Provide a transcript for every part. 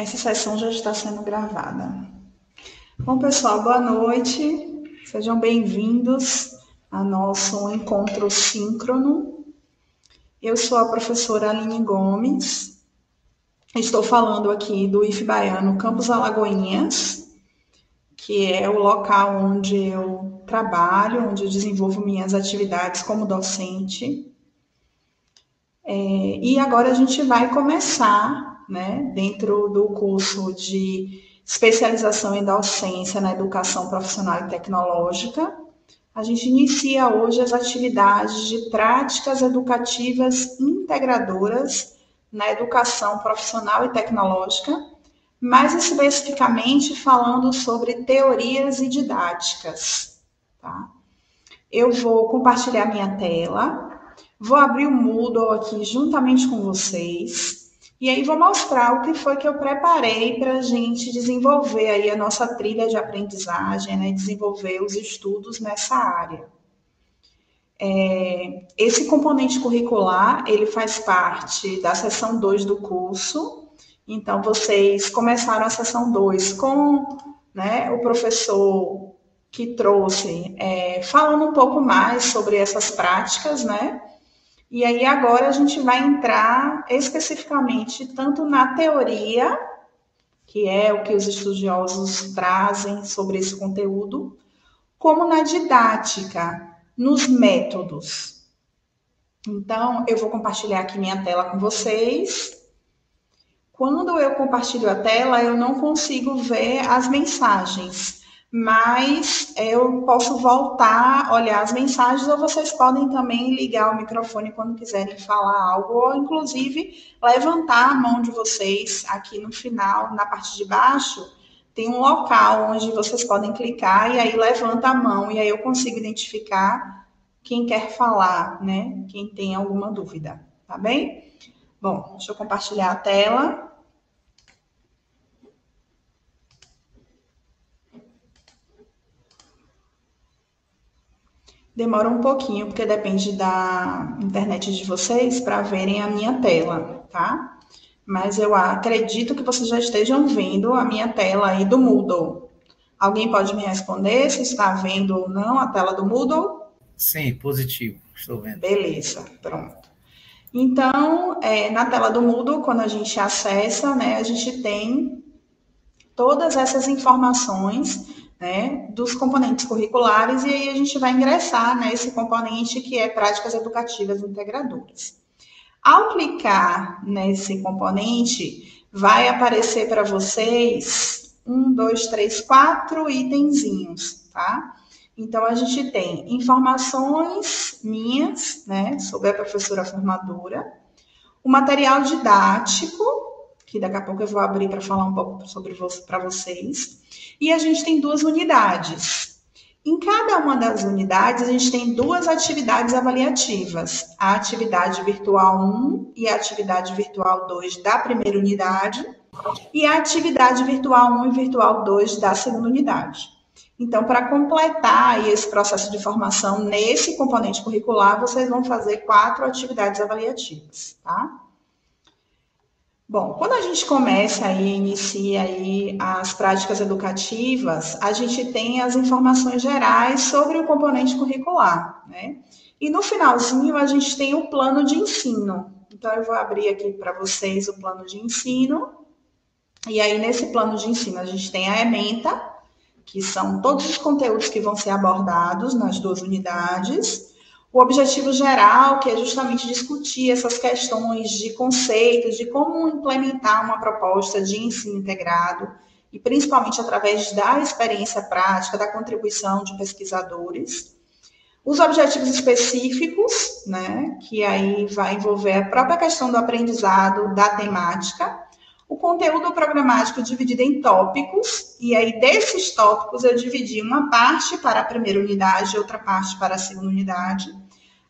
Essa sessão já está sendo gravada. Bom, pessoal, boa noite. Sejam bem-vindos ao nosso encontro síncrono. Eu sou a professora Aline Gomes. Estou falando aqui do IF Baiano Campus Alagoinhas, que é o local onde eu trabalho, onde eu desenvolvo minhas atividades como docente. E agora a gente vai começar, né, dentro do curso de especialização em docência na educação profissional e tecnológica. A gente inicia hoje as atividades de práticas educativas integradoras na educação profissional e tecnológica, mais especificamente falando sobre teorias e didáticas. Tá? Eu vou compartilhar minha tela. Vou abrir o Moodle aqui juntamente com vocês e aí vou mostrar o que foi que eu preparei para a gente desenvolver aí a nossa trilha de aprendizagem, né? Desenvolver os estudos nessa área. Esse componente curricular, ele faz parte da seção 2 do curso. Então, vocês começaram a seção 2 com, né, o professor que trouxe, falando um pouco mais sobre essas práticas, né? E aí agora a gente vai entrar especificamente tanto na teoria, que é o que os estudiosos trazem sobre esse conteúdo, como na didática, nos métodos. Então, eu vou compartilhar aqui minha tela com vocês. Quando eu compartilho a tela, eu não consigo ver as mensagens, mas eu posso voltar, olhar as mensagens, ou vocês podem também ligar o microfone quando quiserem falar algo, ou inclusive levantar a mão de vocês aqui no final, na parte de baixo, tem um local onde vocês podem clicar e aí levanta a mão, e aí eu consigo identificar quem quer falar, né? Quem tem alguma dúvida, tá bem? Bom, deixa eu compartilhar a tela. Demora um pouquinho, porque depende da internet de vocês para verem a minha tela, tá? Mas eu acredito que vocês já estejam vendo a minha tela aí do Moodle. Alguém pode me responder se está vendo ou não a tela do Moodle? Sim, positivo, estou vendo. Beleza, pronto. Então, na tela do Moodle, quando a gente acessa, né, a gente tem todas essas informações, né, dos componentes curriculares, e aí a gente vai ingressar nesse componente que é práticas educativas integradoras. Ao clicar nesse componente, vai aparecer para vocês 4 itenzinhos, tá? Então, a gente tem informações minhas, né, sobre a professora formadora, o material didático, que daqui a pouco eu vou abrir para falar um pouco sobre para vocês. E a gente tem 2 unidades. Em cada uma das unidades, a gente tem 2 atividades avaliativas. A atividade virtual 1 e a atividade virtual 2 da primeira unidade, e a atividade virtual 1 e virtual 2 da segunda unidade. Então, para completar esse processo de formação nesse componente curricular, vocês vão fazer 4 atividades avaliativas, tá? Bom, quando a gente começa aí, inicia aí as práticas educativas, a gente tem as informações gerais sobre o componente curricular, né? E no finalzinho a gente tem o plano de ensino. Então eu vou abrir aqui para vocês o plano de ensino. E aí nesse plano de ensino a gente tem a ementa, que são todos os conteúdos que vão ser abordados nas 2 unidades. O objetivo geral, que é justamente discutir essas questões de conceitos, de como implementar uma proposta de ensino integrado, e principalmente através da experiência prática, da contribuição de pesquisadores. Os objetivos específicos, né, que aí vai envolver a própria questão do aprendizado, da temática, o conteúdo programático dividido em tópicos, e aí desses tópicos eu dividi uma parte para a primeira unidade e outra parte para a segunda unidade,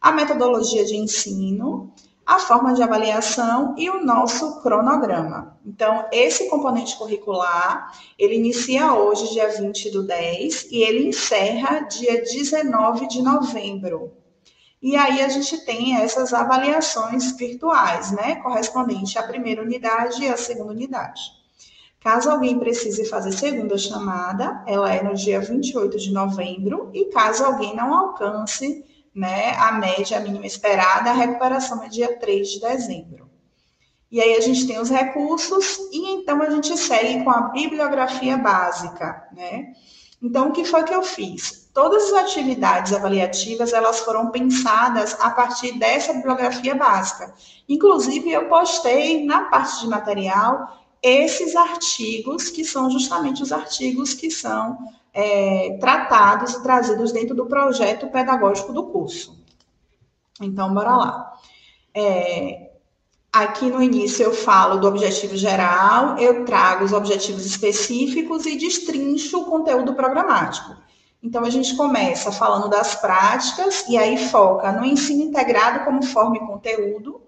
a metodologia de ensino, a forma de avaliação e o nosso cronograma. Então, esse componente curricular, ele inicia hoje, dia 20/10, e ele encerra dia 19 de novembro. E aí a gente tem essas avaliações virtuais, né, correspondente à primeira unidade e à segunda unidade. Caso alguém precise fazer segunda chamada, ela é no dia 28 de novembro, e caso alguém não alcance, né, a média mínima esperada, a recuperação é dia 3 de dezembro. E aí a gente tem os recursos e então a gente segue com a bibliografia básica, né? Então, o que foi que eu fiz? Todas as atividades avaliativas, elas foram pensadas a partir dessa bibliografia básica. Inclusive, eu postei na parte de material esses artigos, que são justamente os artigos que são tratados e trazidos dentro do projeto pedagógico do curso. Então, bora lá. Aqui no início eu falo do objetivo geral, eu trago os objetivos específicos e destrincho o conteúdo programático. Então, a gente começa falando das práticas e aí foca no ensino integrado como forma e conteúdo,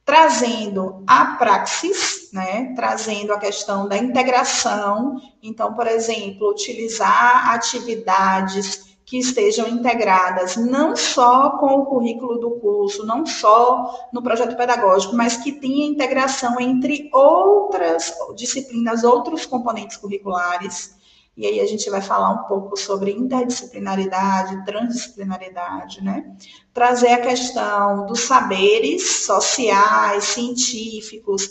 trazendo a praxis, né? Trazendo a questão da integração. Então, por exemplo, utilizar atividades que estejam integradas não só com o currículo do curso, não só no projeto pedagógico, mas que tenha integração entre outras disciplinas, outros componentes curriculares. E aí a gente vai falar um pouco sobre interdisciplinaridade, transdisciplinaridade, né? Trazer a questão dos saberes sociais, científicos,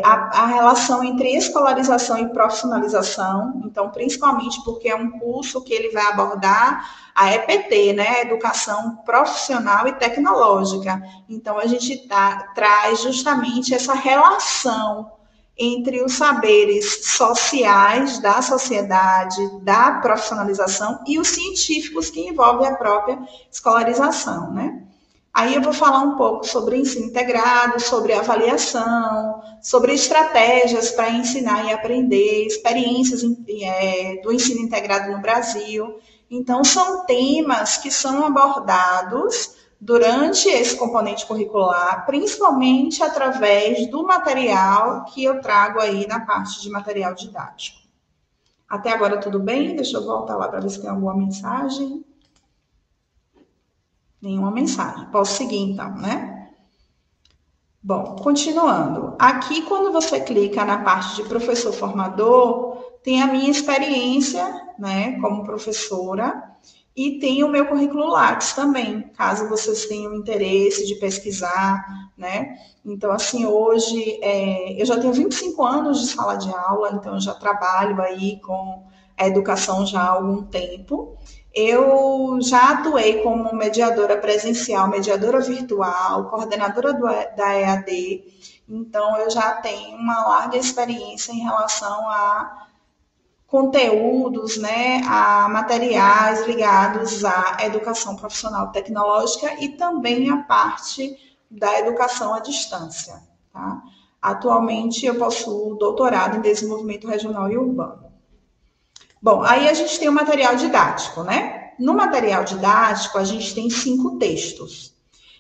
a relação entre escolarização e profissionalização, então, principalmente porque é um curso que ele vai abordar a EPT, né, a Educação Profissional e Tecnológica. Então, a gente traz justamente essa relação entre os saberes sociais da sociedade, da profissionalização e os científicos que envolvem a própria escolarização, né? Aí eu vou falar um pouco sobre ensino integrado, sobre avaliação, sobre estratégias para ensinar e aprender, experiências do ensino integrado no Brasil. Então, são temas que são abordados durante esse componente curricular, principalmente através do material que eu trago aí na parte de material didático. Até agora tudo bem? Deixa eu voltar lá para ver se tem alguma mensagem. Nenhuma mensagem. Posso seguir, então, né? Bom, continuando. Aqui, quando você clica na parte de professor formador, tem a minha experiência, né, como professora, e tem o meu currículo Lattes também, caso vocês tenham interesse de pesquisar, né? Então, assim, hoje, eu já tenho 25 anos de sala de aula, então eu já trabalho aí com a educação já há algum tempo. Eu já atuei como mediadora presencial, mediadora virtual, coordenadora da EAD, então eu já tenho uma larga experiência em relação a conteúdos, né, a materiais ligados à educação profissional tecnológica e também a parte da educação à distância, tá? Atualmente eu possuo doutorado em desenvolvimento regional e urbano. Bom, aí a gente tem o material didático, né? No material didático, a gente tem 5 textos.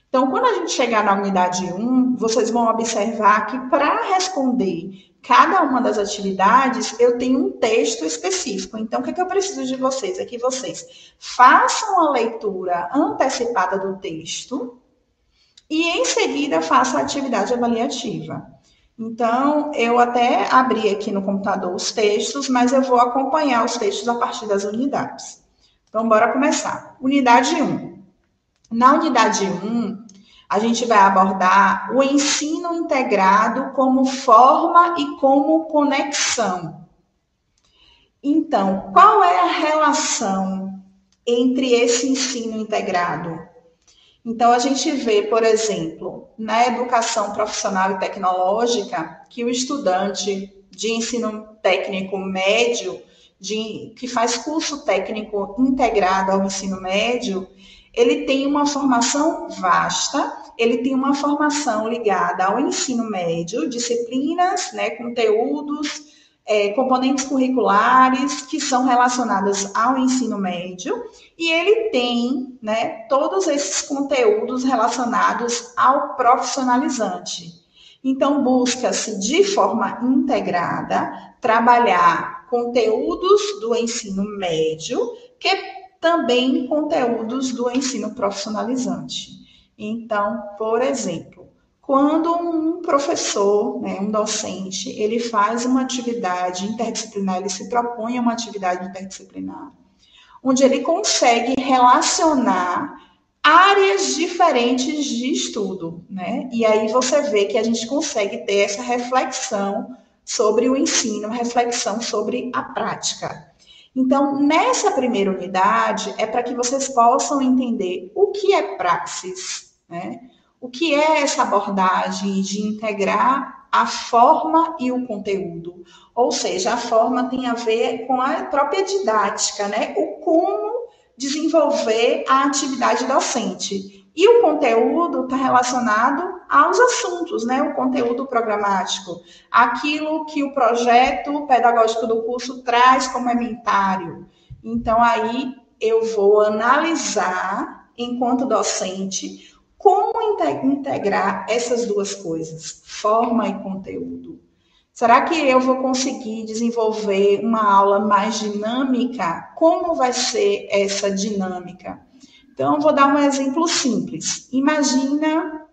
Então, quando a gente chegar na unidade 1, vocês vão observar que para responder cada uma das atividades, eu tenho um texto específico. Então, o que eu preciso de vocês? É que vocês façam a leitura antecipada do texto e, em seguida, façam a atividade avaliativa. Então, eu até abri aqui no computador os textos, mas eu vou acompanhar os textos a partir das unidades. Então, bora começar. Unidade 1. Na unidade 1, a gente vai abordar o ensino integrado como forma e como conexão. Então, qual é a relação entre esse ensino integrado? Então, a gente vê, por exemplo, na educação profissional e tecnológica, que o estudante de ensino técnico médio, que faz curso técnico integrado ao ensino médio, ele tem uma formação vasta, ele tem uma formação ligada ao ensino médio, disciplinas, né, conteúdos, componentes curriculares que são relacionadas ao ensino médio, e ele tem, né, todos esses conteúdos relacionados ao profissionalizante. Então, busca-se, de forma integrada, trabalhar conteúdos do ensino médio, que também conteúdos do ensino profissionalizante. Então, por exemplo, quando um professor, né, um docente, ele faz uma atividade interdisciplinar, ele se propõe a uma atividade interdisciplinar, onde ele consegue relacionar áreas diferentes de estudo, né? E aí você vê que a gente consegue ter essa reflexão sobre o ensino, reflexão sobre a prática. Então, nessa primeira unidade, é para que vocês possam entender o que é praxis, né? O que é essa abordagem de integrar a forma e o conteúdo? Ou seja, a forma tem a ver com a própria didática, né? O como desenvolver a atividade docente. E o conteúdo está relacionado aos assuntos, né? O conteúdo programático, aquilo que o projeto pedagógico do curso traz como ementário. Então, aí eu vou analisar, enquanto docente, como integrar essas duas coisas, forma e conteúdo. Será que eu vou conseguir desenvolver uma aula mais dinâmica? Como vai ser essa dinâmica? Então, vou dar um exemplo simples. Imagina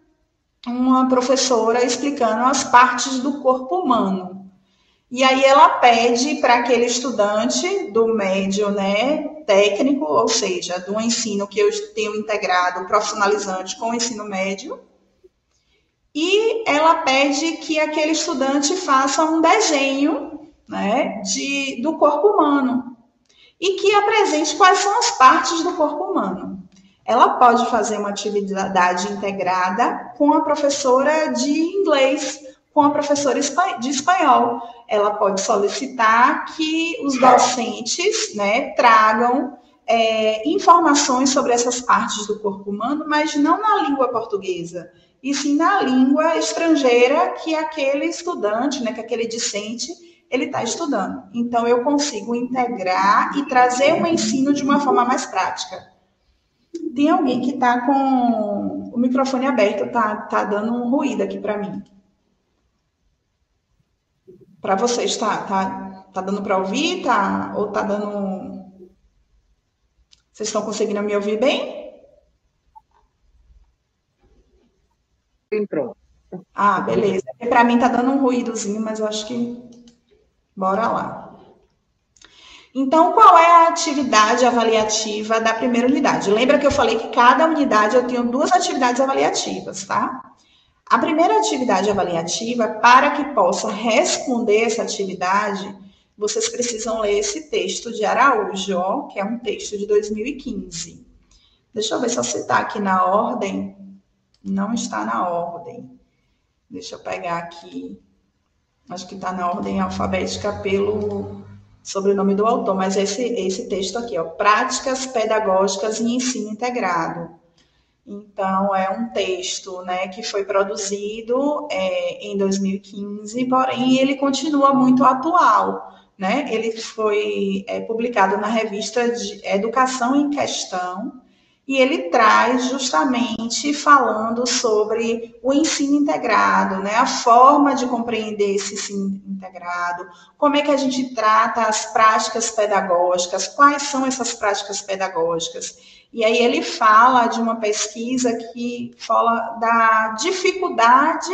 uma professora explicando as partes do corpo humano. E aí ela pede para aquele estudante do médio, né, técnico, ou seja, do ensino que eu tenho integrado profissionalizante com o ensino médio, e ela pede que aquele estudante faça um desenho, né, do corpo humano e que apresente quais são as partes do corpo humano. Ela pode fazer uma atividade integrada com a professora de inglês, com a professora de espanhol. Ela pode solicitar que os docentes, né, tragam informações sobre essas partes do corpo humano, mas não na língua portuguesa, e sim na língua estrangeira que aquele estudante, né, que aquele discente, ele está estudando. Então, eu consigo integrar e trazer o ensino de uma forma mais prática. Tem alguém que está com o microfone aberto, tá dando um ruído aqui para mim. Para vocês, tá dando para ouvir? Ou tá dando... Vocês estão conseguindo me ouvir bem? Entrou. Ah, beleza. Para mim tá dando um ruídozinho, mas eu acho que... Bora lá. Então, qual é a atividade avaliativa da primeira unidade? Lembra que eu falei que cada unidade eu tenho 2 atividades avaliativas, tá? A primeira atividade avaliativa, para que possa responder essa atividade, vocês precisam ler esse texto de Araújo, ó, que é um texto de 2015. Deixa eu ver se eu citar aqui na ordem. Não está na ordem. Deixa eu pegar aqui. Acho que está na ordem alfabética pelo sobrenome do autor, mas esse texto aqui, ó, Práticas Pedagógicas e Ensino Integrado. Então, é um texto, né, que foi produzido em 2015, porém ele continua muito atual, né? Ele foi publicado na revista de Educação em Questão, e ele traz justamente falando sobre o ensino integrado, né? A forma de compreender esse ensino integrado, como é que a gente trata as práticas pedagógicas, quais são essas práticas pedagógicas. E aí ele fala de uma pesquisa que fala da dificuldade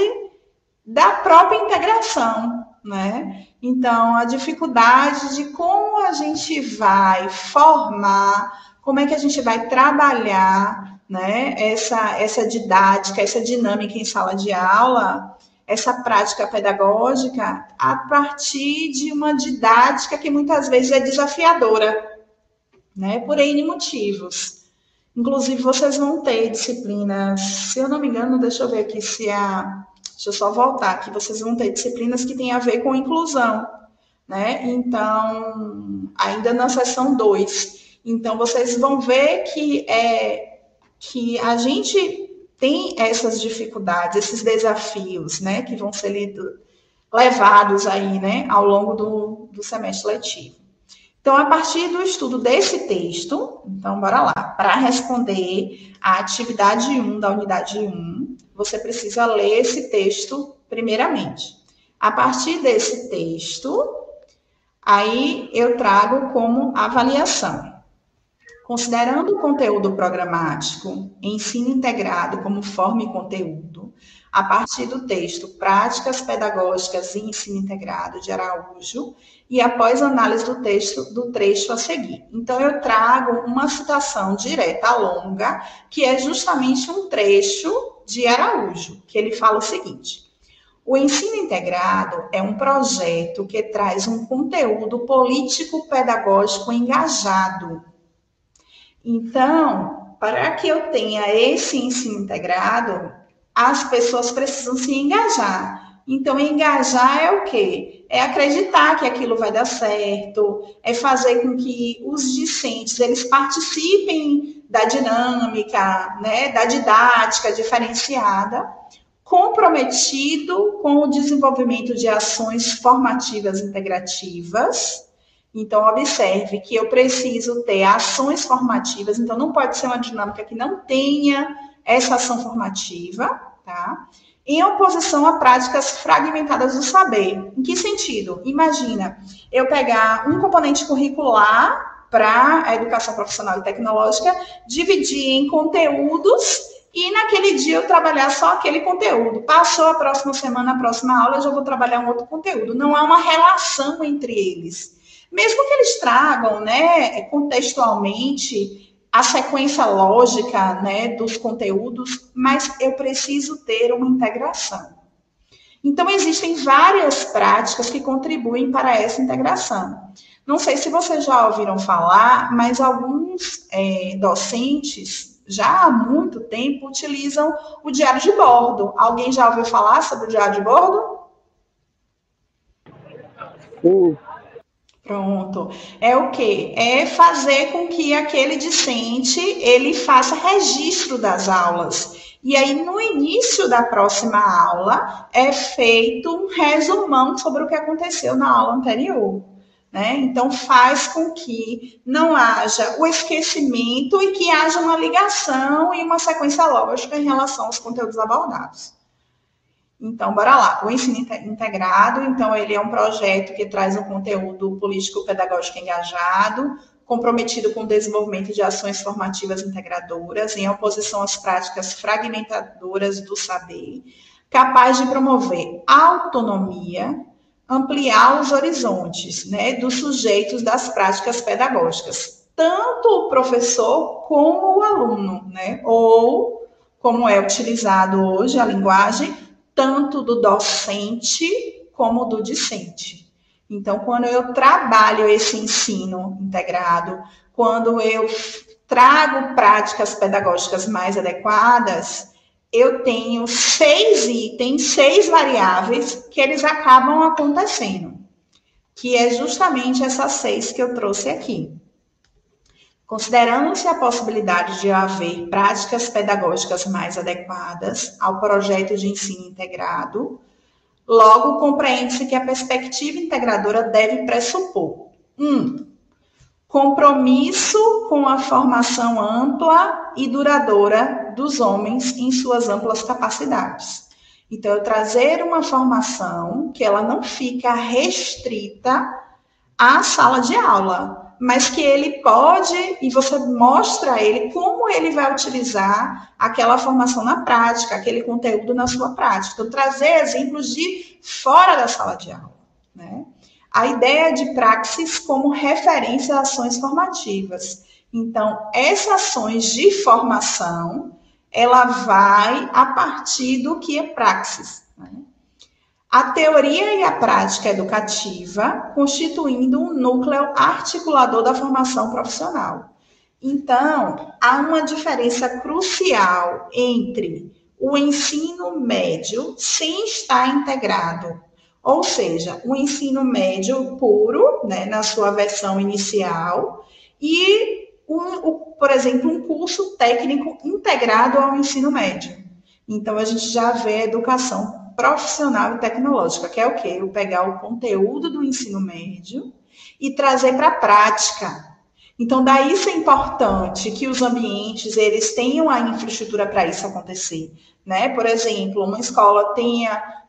da própria integração, né? Então, a dificuldade de como a gente vai formar, como é que a gente vai trabalhar, né, essa didática, essa dinâmica em sala de aula, essa prática pedagógica, a partir de uma didática que muitas vezes é desafiadora, né, por N motivos. Inclusive, vocês vão ter disciplinas, se eu não me engano, deixa eu ver aqui se deixa eu só voltar aqui, vocês vão ter disciplinas que têm a ver com inclusão, né? Então, ainda na seção 2. Então, vocês vão ver que a gente tem essas dificuldades, esses desafios, né, que vão ser levados aí, né, ao longo do semestre letivo. Então, a partir do estudo desse texto, então, bora lá, para responder a atividade 1 da unidade 1, você precisa ler esse texto primeiramente. A partir desse texto, aí eu trago como avaliação. Considerando o conteúdo programático, ensino integrado como forma e conteúdo, a partir do texto Práticas Pedagógicas e Ensino Integrado de Araújo, e após análise do trecho a seguir. Então, eu trago uma citação direta longa, que é justamente um trecho de Araújo, que ele fala o seguinte: o ensino integrado é um projeto que traz um conteúdo político-pedagógico engajado. Então, para que eu tenha esse ensino integrado, as pessoas precisam se engajar. Então, engajar é o quê? É acreditar que aquilo vai dar certo, é fazer com que os discentes eles participem da dinâmica, né, da didática diferenciada, comprometido com o desenvolvimento de ações formativas integrativas. Então, observe que eu preciso ter ações formativas, então não pode ser uma dinâmica que não tenha essa ação formativa, tá? Em oposição a práticas fragmentadas do saber. Em que sentido? Imagina, eu pegar um componente curricular para a educação profissional e tecnológica, dividir em conteúdos e naquele dia eu trabalhar só aquele conteúdo. Passou a próxima semana, a próxima aula, eu já vou trabalhar um outro conteúdo. Não há uma relação entre eles. Mesmo que eles tragam, né, contextualmente, a sequência lógica, né, dos conteúdos, mas eu preciso ter uma integração. Então, existem várias práticas que contribuem para essa integração. Não sei se vocês já ouviram falar, mas alguns docentes, já há muito tempo, utilizam o diário de bordo. Alguém já ouviu falar sobre o diário de bordo? Pronto. É o quê? É fazer com que aquele discente, ele faça registro das aulas. E aí, no início da próxima aula, é feito um resumão sobre o que aconteceu na aula anterior. Né? Então, faz com que não haja o esquecimento e que haja uma ligação e uma sequência lógica em relação aos conteúdos abordados. Então, bora lá. O ensino integrado, então, ele é um projeto que traz um conteúdo político-pedagógico engajado, comprometido com o desenvolvimento de ações formativas integradoras, em oposição às práticas fragmentadoras do saber, capaz de promover autonomia, ampliar os horizontes, né, dos sujeitos das práticas pedagógicas, tanto o professor como o aluno, né, ou, como é utilizado hoje a linguagem, tanto do docente como do discente. Então, quando eu trabalho esse ensino integrado, quando eu trago práticas pedagógicas mais adequadas, eu tenho 6 itens, 6 variáveis que eles acabam acontecendo, que é justamente essas 6 que eu trouxe aqui. Considerando-se a possibilidade de haver práticas pedagógicas mais adequadas ao projeto de ensino integrado, logo compreende-se que a perspectiva integradora deve pressupor: 1. Compromisso com a formação ampla e duradoura dos homens em suas amplas capacidades. Então, eu trazer uma formação que ela não fica restrita à sala de aula, mas que ele pode, e você mostra a ele como ele vai utilizar aquela formação na prática, aquele conteúdo na sua prática. Então, trazer exemplos de fora da sala de aula, né? A ideia de praxis como referência a ações formativas. Então, essas ações de formação, ela vai a partir do que é praxis, né? A teoria e a prática educativa constituindo um núcleo articulador da formação profissional. Então, há uma diferença crucial entre o ensino médio sem estar integrado, ou seja, o ensino médio puro, né, na sua versão inicial, e, por exemplo, um curso técnico integrado ao ensino médio. Então, a gente já vê a educação profissional e tecnológica, que é o quê? Eu pegar o conteúdo do ensino médio e trazer para a prática. Então, daí isso é importante que os ambientes, eles tenham a infraestrutura para isso acontecer, né? Por exemplo, uma escola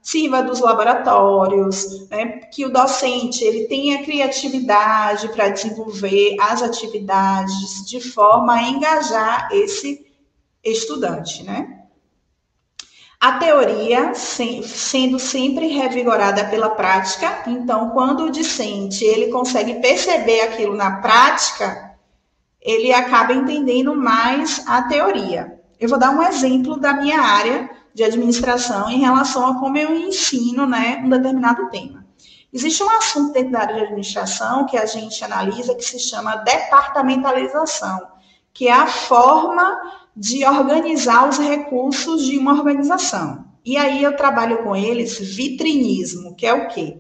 sirva dos laboratórios, né? Que o docente, ele tenha criatividade para desenvolver as atividades de forma a engajar esse estudante, né? A teoria sendo sempre revigorada pela prática, então quando o discente ele consegue perceber aquilo na prática, ele acaba entendendo mais a teoria. Eu vou dar um exemplo da minha área de administração em relação a como eu ensino, né, um determinado tema. Existe um assunto dentro da área de administração que a gente analisa que se chama departamentalização, que é a forma de organizar os recursos de uma organização. E aí eu trabalho com eles vitrinismo, que é o quê?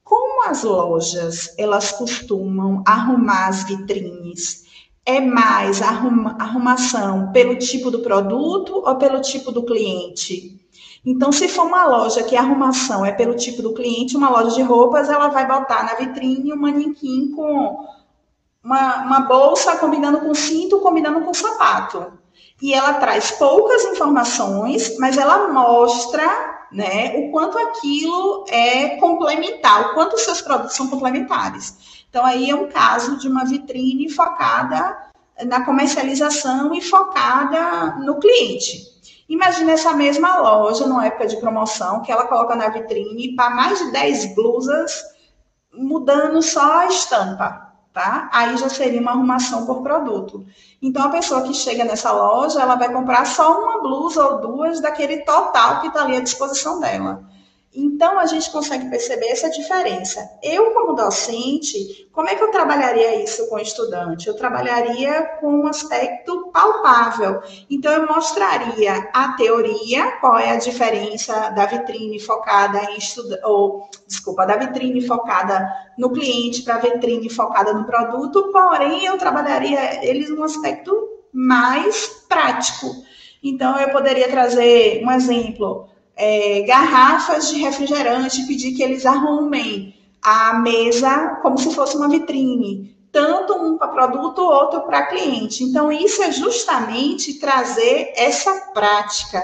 Como as lojas, elas costumam arrumar as vitrines, é mais arrumação pelo tipo do produto ou pelo tipo do cliente? Então, se for uma loja que a arrumação é pelo tipo do cliente, uma loja de roupas, ela vai botar na vitrine um manequim com uma bolsa combinando com cinto, combinando com sapato. E ela traz poucas informações, mas ela mostra, né, o quanto aquilo é complementar, o quanto os seus produtos são complementares. Então, aí é um caso de uma vitrine focada na comercialização e focada no cliente. Imagina essa mesma loja, numa época de promoção, que ela coloca na vitrine para mais de 10 blusas, mudando só a estampa. Tá? Aí já seria uma arrumação por produto. Então, a pessoa que chega nessa loja, ela vai comprar só uma blusa ou duas daquele total que está ali à disposição dela. Então, a gente consegue perceber essa diferença. Eu, como docente, como é que eu trabalharia isso com o estudante? Eu trabalharia com um aspecto palpável. Então, eu mostraria a teoria, qual é a diferença da vitrine focada em da vitrine focada no cliente para a vitrine focada no produto, porém, eu trabalharia eles num aspecto mais prático. Então, eu poderia trazer um exemplo. Garrafas de refrigerante, pedir que eles arrumem a mesa como se fosse uma vitrine, tanto um para produto, outro para cliente. Então, isso é justamente trazer essa prática,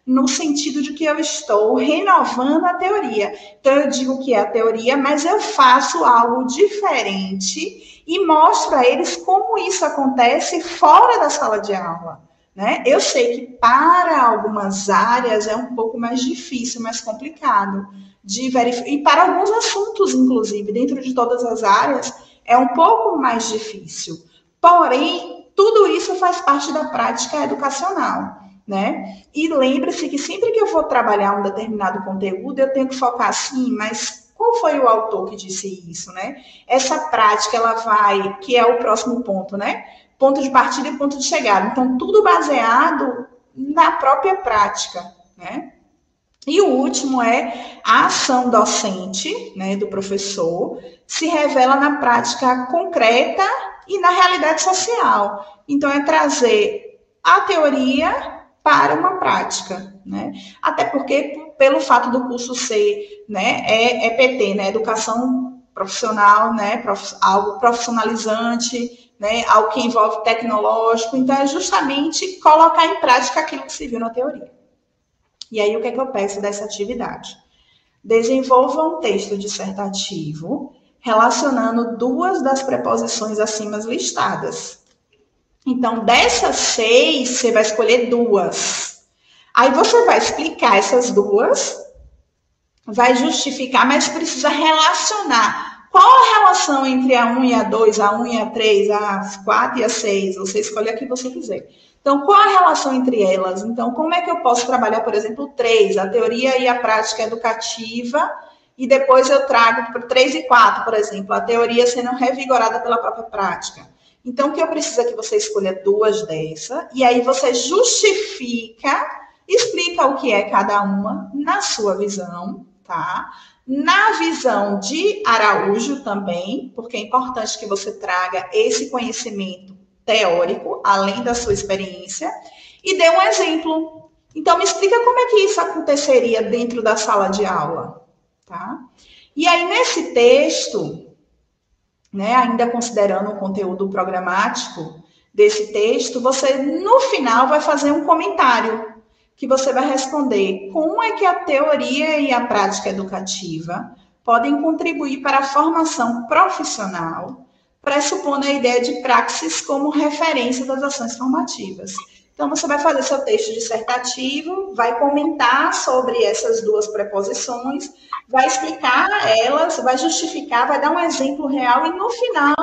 no sentido de que eu estou renovando a teoria. Então, eu digo que é a teoria, mas eu faço algo diferente e mostro a eles como isso acontece fora da sala de aula. Né? Eu sei que para algumas áreas é um pouco mais difícil, mais complicado de verificar, e para alguns assuntos, inclusive, dentro de todas as áreas, é um pouco mais difícil. Porém, tudo isso faz parte da prática educacional. Né? E lembre-se que sempre que eu for trabalhar um determinado conteúdo, eu tenho que focar assim, mas qual foi o autor que disse isso? Né? Essa prática, ela vai, que é o próximo ponto, né? Ponto de partida e ponto de chegada. Então, tudo baseado na própria prática, né? E o último é a ação docente, né, do professor, se revela na prática concreta e na realidade social. Então, é trazer a teoria para uma prática, né? Até porque, pelo fato do curso ser, né, EPT, né, educação profissional, né, algo profissionalizante, né, algo que envolve tecnológico, então é justamente colocar em prática aquilo que se viu na teoria. E aí, o que é que eu peço dessa atividade? Desenvolva um texto dissertativo relacionando duas das preposições acima listadas. Então, dessas 6, você vai escolher 2. Aí você vai explicar essas 2, vai justificar, mas precisa relacionar. Qual a relação entre a 1 e a 2, a 1 e a 3, a 4 e a 6? Você escolhe a que você quiser. Então, qual a relação entre elas? Então, como é que eu posso trabalhar, por exemplo, 3, a teoria e a prática educativa, e depois eu trago para 3 e 4, por exemplo, a teoria sendo revigorada pela própria prática. Então, o que eu preciso é que você escolha 2 dessas, e aí você justifica, explica o que é cada uma na sua visão, tá? Na visão de Araújo também, porque é importante que você traga esse conhecimento teórico, além da sua experiência, e dê um exemplo. Então, me explica como é que isso aconteceria dentro da sala de aula, tá? E aí, nesse texto, né, ainda considerando o conteúdo programático desse texto, você, no final, vai fazer um comentário que você vai responder como é que a teoria e a prática educativa podem contribuir para a formação profissional, pressupondo a ideia de praxis como referência das ações formativas. Então, você vai fazer seu texto dissertativo, vai comentar sobre essas duas preposições, vai explicar elas, vai justificar, vai dar um exemplo real e no final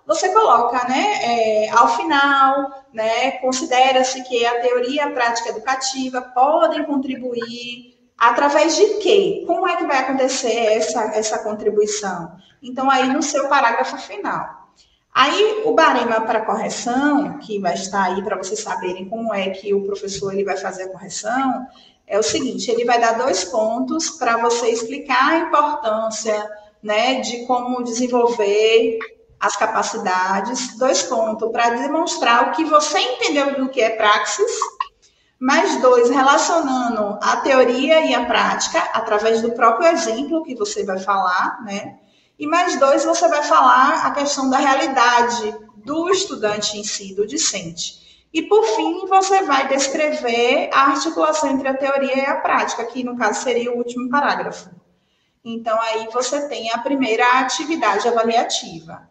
você coloca, né, ao final, né, considera-se que a teoria e a prática educativa podem contribuir através de quê? Como é que vai acontecer essa contribuição? Então, aí no seu parágrafo final. Aí, o barema para correção, que vai estar aí para vocês saberem como é que o professor ele vai fazer a correção, é o seguinte, ele vai dar 2 pontos para você explicar a importância, né, de como desenvolver as capacidades, 2 pontos para demonstrar o que você entendeu do que é praxis, mais 2 relacionando a teoria e a prática através do próprio exemplo que você vai falar, né? E mais 2, você vai falar a questão da realidade do estudante em si, do discente. E, por fim, você vai descrever a articulação entre a teoria e a prática, que, no caso, seria o último parágrafo. Então, aí você tem a primeira atividade avaliativa.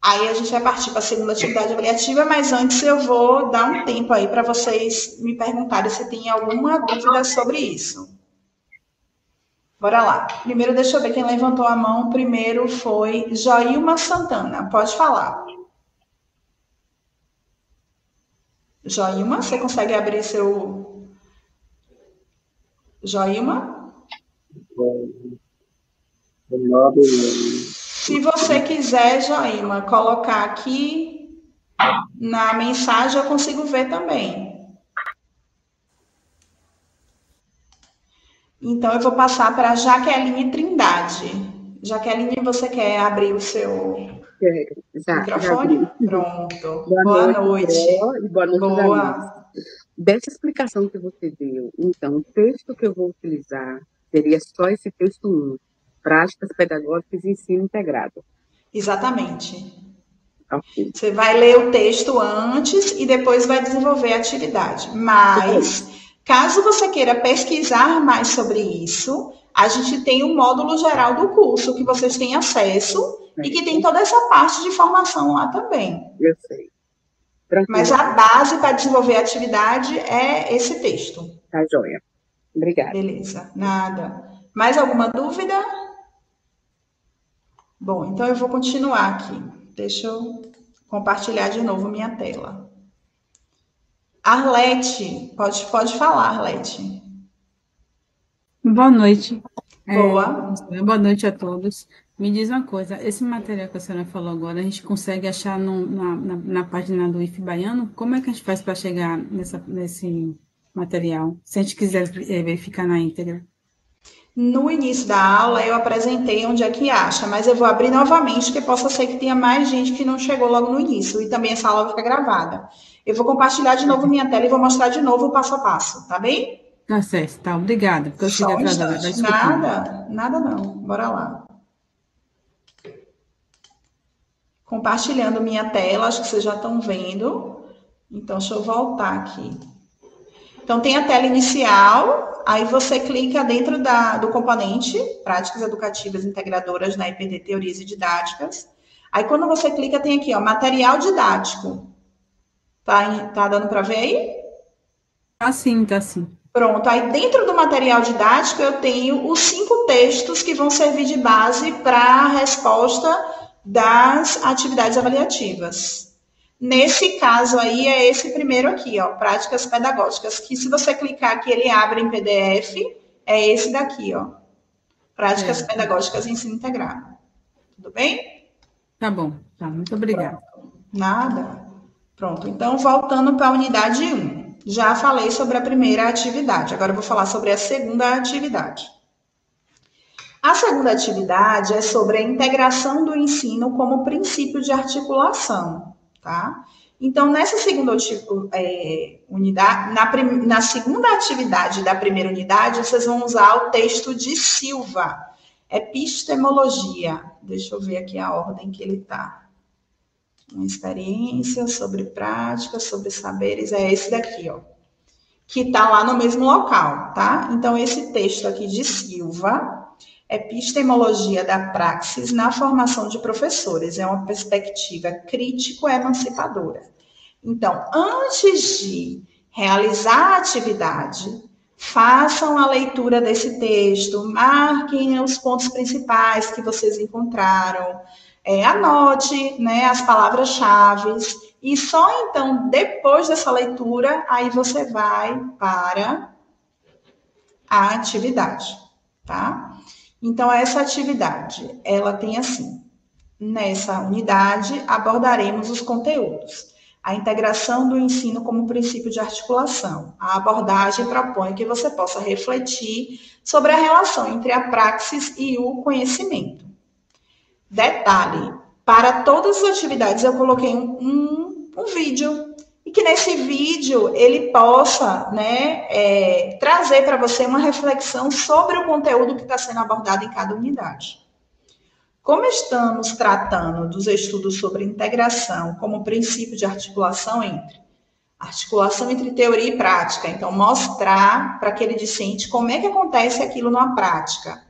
Aí a gente vai partir para a segunda atividade avaliativa, mas antes eu vou dar um tempo aí para vocês me perguntarem se tem alguma dúvida sobre isso. Bora lá. Primeiro, deixa eu ver quem levantou a mão. Primeiro foi Joilma Santana. Pode falar. Joilma, você consegue abrir seu... Joilma? Se você quiser, Joilma, colocar aqui na mensagem, eu consigo ver também. Então, eu vou passar para a Jaqueline Trindade. Jaqueline, você quer abrir o seu microfone? Pronto. Boa noite. Boa noite, boa. Dessa explicação que você deu, então, o texto que eu vou utilizar seria só esse texto 1, Práticas Pedagógicas e Ensino Integrado. Exatamente. Okay. Você vai ler o texto antes e depois vai desenvolver a atividade. Mas... caso você queira pesquisar mais sobre isso, a gente tem o módulo geral do curso, que vocês têm acesso e que tem toda essa parte de formação lá também. Eu sei. Tranquilo. Mas a base para desenvolver a atividade é esse texto. Tá, joia. Obrigada. Beleza, nada. Mais alguma dúvida? Bom, então eu vou continuar aqui. Deixa eu compartilhar de novo minha tela. Arlete, pode falar, Arlete. Boa noite. Boa. Boa noite a todos. Me diz uma coisa, esse material que a senhora falou agora, a gente consegue achar na página do IF Baiano? Como é que a gente faz para chegar nesse material, se a gente quiser verificar na íntegra? No início da aula, eu apresentei onde é que acha, mas eu vou abrir novamente, porque possa ser que tenha mais gente que não chegou logo no início, e também essa aula fica gravada. Eu vou compartilhar de novo minha tela e vou mostrar de novo o passo a passo, tá bem? Tá certo, tá, obrigada, porque eu cheguei atrasada. Nada não, bora lá. Compartilhando minha tela, acho que vocês já estão vendo. Então, deixa eu voltar aqui. Então, tem a tela inicial, aí você clica dentro do componente Práticas Educativas Integradoras na EPD Teorias e Didáticas. Aí, quando você clica, tem aqui, ó, Material Didático. Tá dando para ver aí? Tá sim, tá sim. Pronto, aí dentro do material didático eu tenho os 5 textos que vão servir de base para a resposta das atividades avaliativas. Nesse caso aí é esse primeiro aqui, ó, Práticas Pedagógicas, que se você clicar aqui ele abre em PDF, é esse daqui, ó, Práticas Pedagógicas e Ensino Integrado. Tudo bem? Tá bom, tá, muito obrigada. Nada. Pronto, então voltando para a unidade 1. Já falei sobre a primeira atividade, agora eu vou falar sobre a segunda atividade. A segunda atividade é sobre a integração do ensino como princípio de articulação, tá? Então, nessa segunda unidade, na segunda atividade da primeira unidade, vocês vão usar o texto de Silva, Epistemologia. Deixa eu ver aqui a ordem que ele está. Uma experiência sobre prática, sobre saberes, é esse daqui, ó, que está lá no mesmo local, tá? Então, esse texto aqui de Silva, Epistemologia da Praxis na Formação de Professores, é uma perspectiva crítico-emancipadora. Então, antes de realizar a atividade, façam a leitura desse texto, marquem os pontos principais que vocês encontraram, anote, né, as palavras-chave, e só então, depois dessa leitura, aí você vai para a atividade, tá? Então, essa atividade, ela tem assim, nessa unidade, abordaremos os conteúdos. A integração do ensino como princípio de articulação. A abordagem propõe que você possa refletir sobre a relação entre a praxis e o conhecimento. Detalhe, para todas as atividades eu coloquei um vídeo, e que nesse vídeo ele possa, né, trazer para você uma reflexão sobre o conteúdo que está sendo abordado em cada unidade. Como estamos tratando dos estudos sobre integração como princípio de articulação entre teoria e prática, então mostrar para aquele discente como é que acontece aquilo na prática.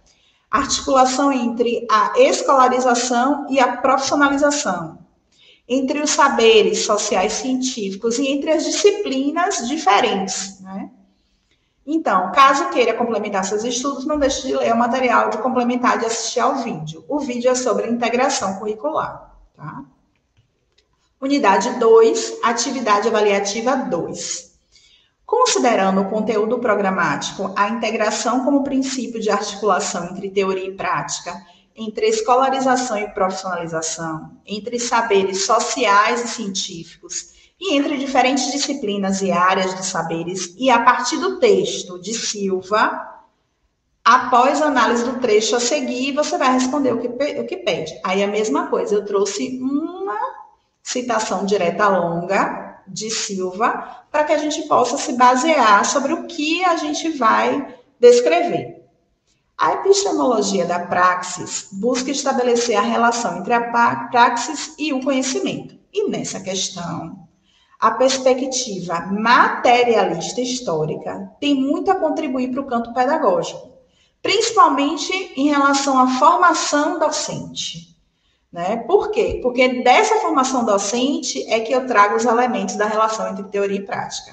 Articulação entre a escolarização e a profissionalização, entre os saberes sociais científicos e entre as disciplinas diferentes, né? Então, caso queira complementar seus estudos, não deixe de ler o material de complementar e de assistir ao vídeo. O vídeo é sobre integração curricular, tá? Unidade 2, atividade avaliativa 2. Considerando o conteúdo programático, a integração como princípio de articulação entre teoria e prática, entre escolarização e profissionalização, entre saberes sociais e científicos, e entre diferentes disciplinas e áreas de saberes, e a partir do texto de Silva, após a análise do trecho a seguir, você vai responder o que pede. Aí a mesma coisa, eu trouxe uma citação direta longa de Silva, para que a gente possa se basear sobre o que a gente vai descrever. A epistemologia da praxis busca estabelecer a relação entre a praxis e o conhecimento. E nessa questão, a perspectiva materialista histórica tem muito a contribuir para o campo pedagógico, principalmente em relação à formação docente. Né? Por quê? Porque dessa formação docente é que eu trago os elementos da relação entre teoria e prática.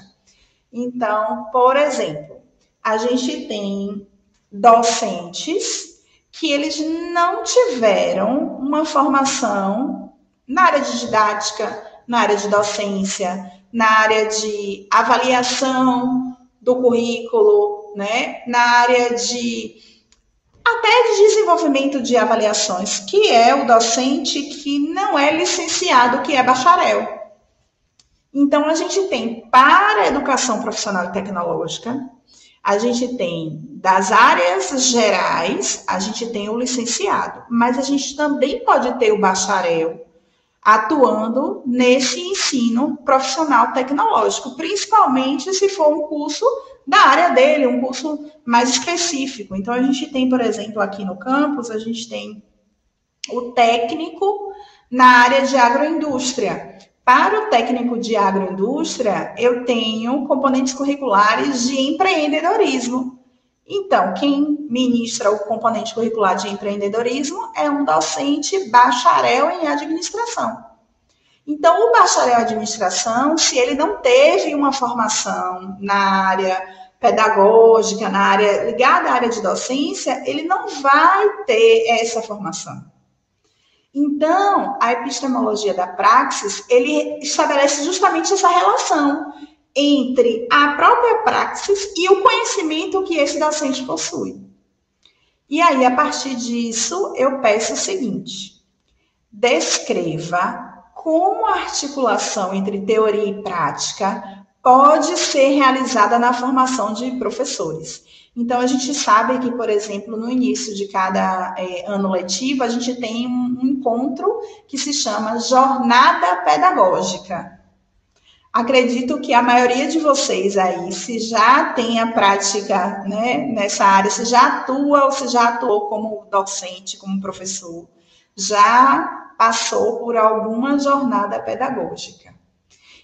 Então, por exemplo, a gente tem docentes que eles não tiveram uma formação na área de didática, na área de docência, na área de avaliação do currículo, né? Na área até de desenvolvimento de avaliações, que é o docente que não é licenciado, que é bacharel. Então, a gente tem para a educação profissional e tecnológica, a gente tem das áreas gerais, a gente tem o licenciado, mas a gente também pode ter o bacharel atuando nesse ensino profissional tecnológico, principalmente se for um curso da área dele, um curso mais específico. Então, a gente tem, por exemplo, aqui no campus, a gente tem o técnico na área de agroindústria. Para o técnico de agroindústria, eu tenho componentes curriculares de empreendedorismo. Então, quem ministra o componente curricular de empreendedorismo é um docente bacharel em administração. Então, o bacharel em administração, se ele não teve uma formação na área pedagógica, na área ligada à área de docência, ele não vai ter essa formação. Então, a epistemologia da praxis, ele estabelece justamente essa relação entre a própria praxis e o conhecimento que esse docente possui. E aí, a partir disso, eu peço o seguinte: descreva como a articulação entre teoria e prática pode ser realizada na formação de professores. Então, a gente sabe que, por exemplo, no início de cada ano letivo, a gente tem um encontro que se chama Jornada Pedagógica. Acredito que a maioria de vocês aí, se já tem a prática, né, nessa área, se já atua ou se já atuou como docente, como professor, já passou por alguma jornada pedagógica.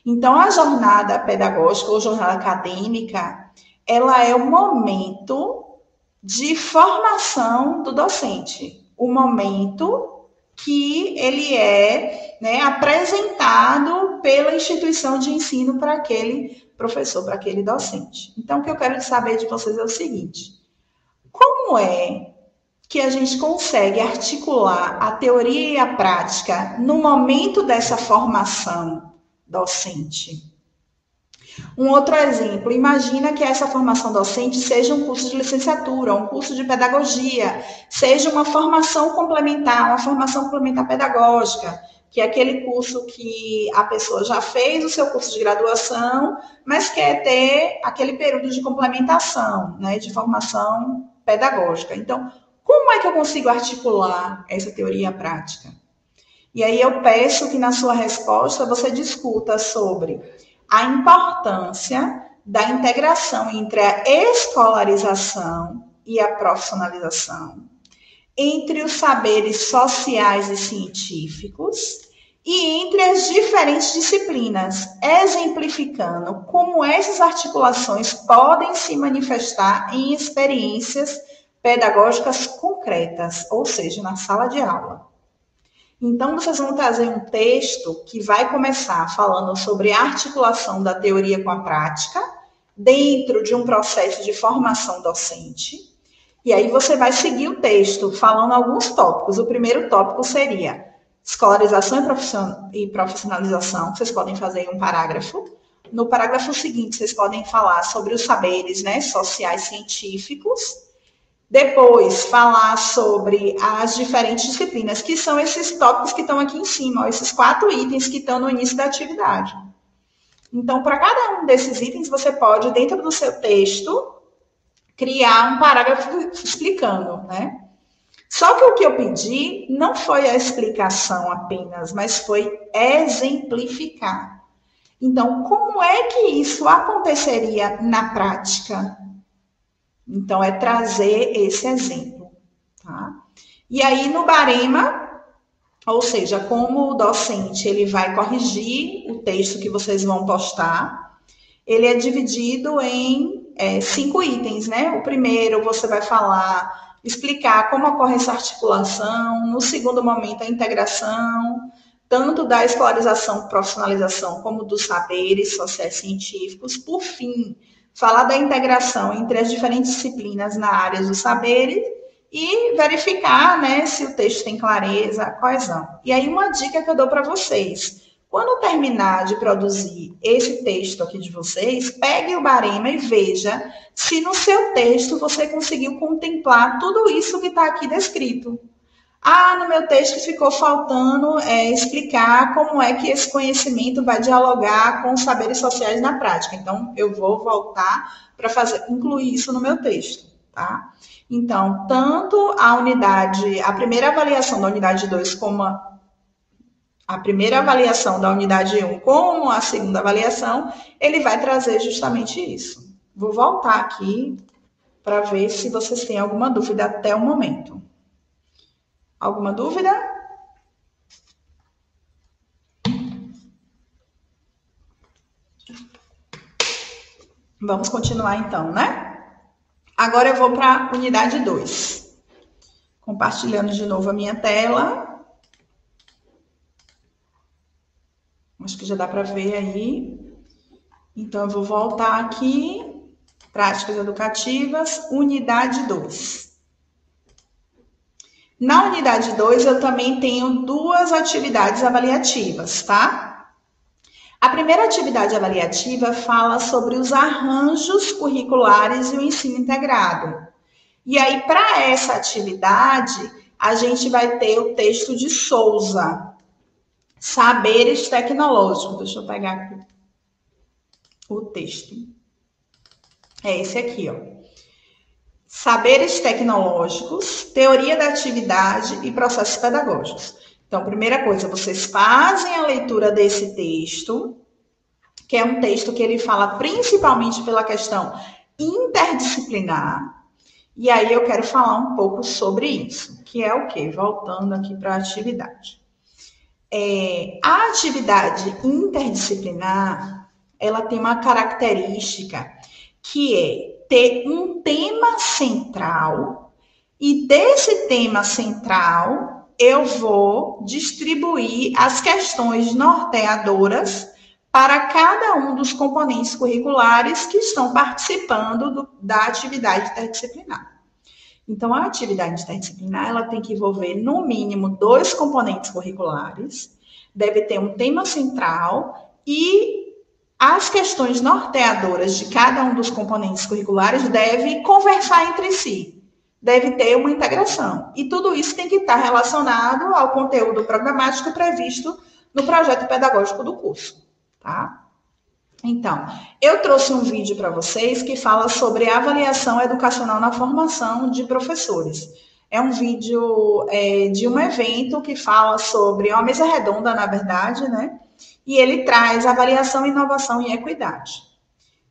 Então, a jornada pedagógica ou jornada acadêmica, ela é o momento de formação do docente, o momento que ele é, né, apresentado pela instituição de ensino para aquele professor, para aquele docente. Então, o que eu quero saber de vocês é o seguinte: como é que a gente consegue articular a teoria e a prática no momento dessa formação docente? Um outro exemplo, imagina que essa formação docente seja um curso de licenciatura, um curso de pedagogia, seja uma formação complementar pedagógica, que é aquele curso que a pessoa já fez o seu curso de graduação, mas quer ter aquele período de complementação, né, de formação pedagógica. Então, como é que eu consigo articular essa teoria e a prática? E aí eu peço que na sua resposta você discuta sobre a importância da integração entre a escolarização e a profissionalização, entre os saberes sociais e científicos e entre as diferentes disciplinas, exemplificando como essas articulações podem se manifestar em experiências pedagógicas concretas, ou seja, na sala de aula. Então, vocês vão trazer um texto que vai começar falando sobre a articulação da teoria com a prática dentro de um processo de formação docente. E aí você vai seguir o texto falando alguns tópicos. O primeiro tópico seria escolarização e profissionalização. Vocês podem fazer em um parágrafo. No parágrafo seguinte, vocês podem falar sobre os saberes, né, sociais científicos. Depois, falar sobre as diferentes disciplinas, que são esses tópicos que estão aqui em cima, ó, esses 4 itens que estão no início da atividade. Então, para cada um desses itens, você pode, dentro do seu texto, criar um parágrafo explicando, né? Só que o que eu pedi não foi a explicação apenas, mas foi exemplificar. Então, como é que isso aconteceria na prática? Então, é trazer esse exemplo, tá? E aí, no barema, ou seja, como o docente ele vai corrigir o texto que vocês vão postar, ele é dividido em 5 itens, né? O primeiro, você vai falar, explicar como ocorre essa articulação. No segundo momento, a integração, tanto da escolarização, profissionalização, como dos saberes sociais científicos. Por fim, falar da integração entre as diferentes disciplinas na área dos saberes e verificar, né, se o texto tem clareza, coesão. E aí uma dica que eu dou para vocês: quando terminar de produzir esse texto aqui de vocês, pegue o barema e veja se no seu texto você conseguiu contemplar tudo isso que está aqui descrito. Ah, no meu texto ficou faltando explicar como é que esse conhecimento vai dialogar com os saberes sociais na prática. Então, eu vou voltar para incluir isso no meu texto, tá? Então, tanto a primeira avaliação da unidade 2 como a primeira avaliação da unidade 1 como a segunda avaliação, ele vai trazer justamente isso. Vou voltar aqui para ver se vocês têm alguma dúvida até o momento. Alguma dúvida? Vamos continuar então, né? Agora eu vou para a unidade 2. Compartilhando de novo a minha tela. Acho que já dá para ver aí. Então, eu vou voltar aqui. Práticas educativas, unidade 2. Na unidade 2, eu também tenho 2 atividades avaliativas, tá? A primeira atividade avaliativa fala sobre os arranjos curriculares e o ensino integrado. E aí, para essa atividade, a gente vai ter o texto de Souza, Saberes Tecnológicos. Deixa eu pegar aqui o texto. É esse aqui, ó. Saberes tecnológicos, teoria da atividade e processos pedagógicos. Então, primeira coisa, vocês fazem a leitura desse texto, que é um texto que ele fala principalmente pela questão interdisciplinar. E aí eu quero falar um pouco sobre isso, que é o quê? Voltando aqui para a atividade. A atividade interdisciplinar, ela tem uma característica que é ter um tema central, e desse tema central eu vou distribuir as questões norteadoras para cada um dos componentes curriculares que estão participando da atividade interdisciplinar. Então, a atividade interdisciplinar, ela tem que envolver, no mínimo, 2 componentes curriculares, deve ter um tema central e as questões norteadoras de cada um dos componentes curriculares devem conversar entre si, deve ter uma integração. E tudo isso tem que estar relacionado ao conteúdo programático previsto no projeto pedagógico do curso. Tá? Então, eu trouxe um vídeo para vocês que fala sobre a avaliação educacional na formação de professores. É um vídeo de um evento que fala sobre, é uma mesa redonda, na verdade, né? E ele traz avaliação, inovação e equidade.